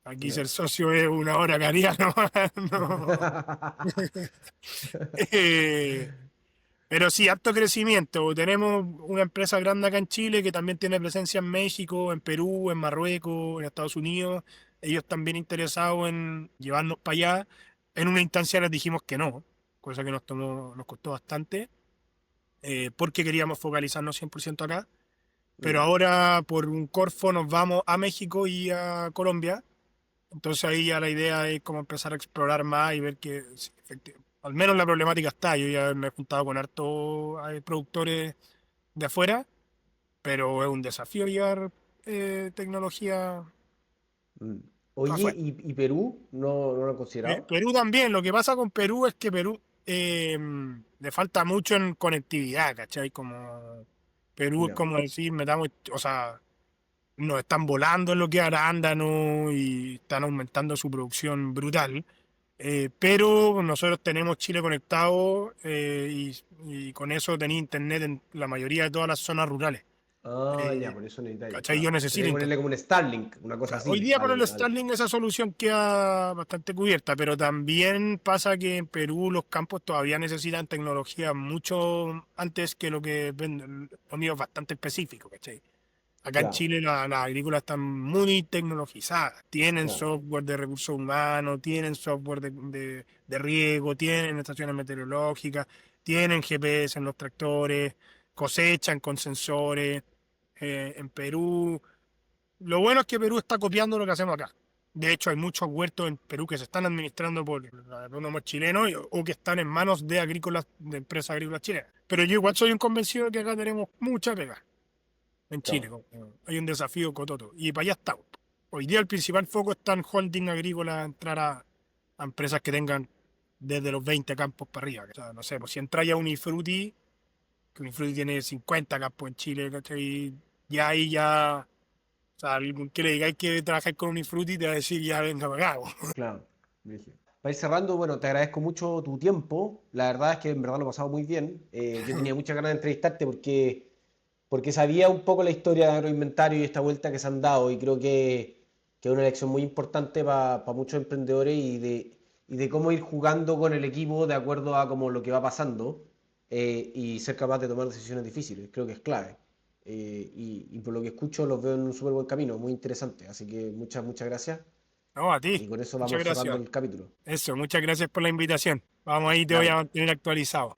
Aquí ya. ser socio es una hora caridad, no, no. Eh, pero sí, harto crecimiento. Tenemos una empresa grande acá en Chile que también tiene presencia en México, en Perú, en Marruecos, en Estados Unidos. Ellos también interesados en llevarnos para allá. En una instancia les dijimos que no, cosa que nos costó bastante, porque queríamos focalizarnos 100% acá. Pero Mm, ahora por un Corfo nos vamos a México y a Colombia. Entonces ahí ya la idea es como empezar a explorar más y ver que sí, al menos la problemática está. Yo ya me he juntado con hartos productores de afuera, pero es un desafío llevar tecnología mm. Oye, afuera. ¿y Perú? ¿No lo han considerado? Perú también, lo que pasa con Perú es que Perú le falta mucho en conectividad, ¿cachai? Como Perú es Ya, como decir, metamos, o sea, nos están volando en lo que es arándano y están aumentando su producción brutal. Pero nosotros tenemos Chile conectado y con eso tenía internet en la mayoría de todas las zonas rurales. Ya, Eh, por eso necesitáis, ¿Cachai? Yo claro. necesito Sería ponerle internet. como un Starlink, una cosa Hoy así, día con el al... Starlink esa solución queda bastante cubierta, pero también pasa que en Perú los campos todavía necesitan tecnología mucho antes que lo que venden, sonidos bastante específicos, ¿cachai? Acá en Claro, Chile las agrícolas están muy tecnologizadas. Tienen claro. software de recursos humanos, tienen software de riego, tienen estaciones meteorológicas, tienen GPS en los tractores, cosechan con sensores. En Perú, lo bueno es que Perú está copiando lo que hacemos acá. De hecho, hay muchos huertos en Perú que se están administrando por agrónomos chilenos o que están en manos de agrícolas, de empresas agrícolas chilenas. Pero yo igual soy un convencido de que acá tenemos mucha pega en Chile. Claro. Hay un desafío cototo. Y para allá estamos. Hoy día el principal foco está en holding agrícola, entrar a empresas que tengan desde los 20 campos para arriba. O sea, no sé, pues si entráis a Unifruti, que Unifruti tiene 50 campos en Chile, ¿cachai? Ya ahí ya, o sea, alguien que le digáis que trabajáis con Unifruti te va a decir ya venga para acá. Claro, brígido. Para ir cerrando, bueno, te agradezco mucho tu tiempo. La verdad es que en verdad lo he pasado muy bien. Yo tenía muchas ganas de entrevistarte porque sabía un poco la historia de Agroinventario y esta vuelta que se han dado y creo que es una lección muy importante para muchos emprendedores y de cómo ir jugando con el equipo de acuerdo a como lo que va pasando y ser capaz de tomar decisiones difíciles. Creo que es clave. Y por lo que escucho los veo en un súper buen camino, muy interesante. Así que muchas gracias. No, a Y ti. con eso Muchas vamos cerrando gracias. el capítulo. Eso, muchas gracias por la invitación. Vamos ahí, te voy a Dale. mantener actualizado.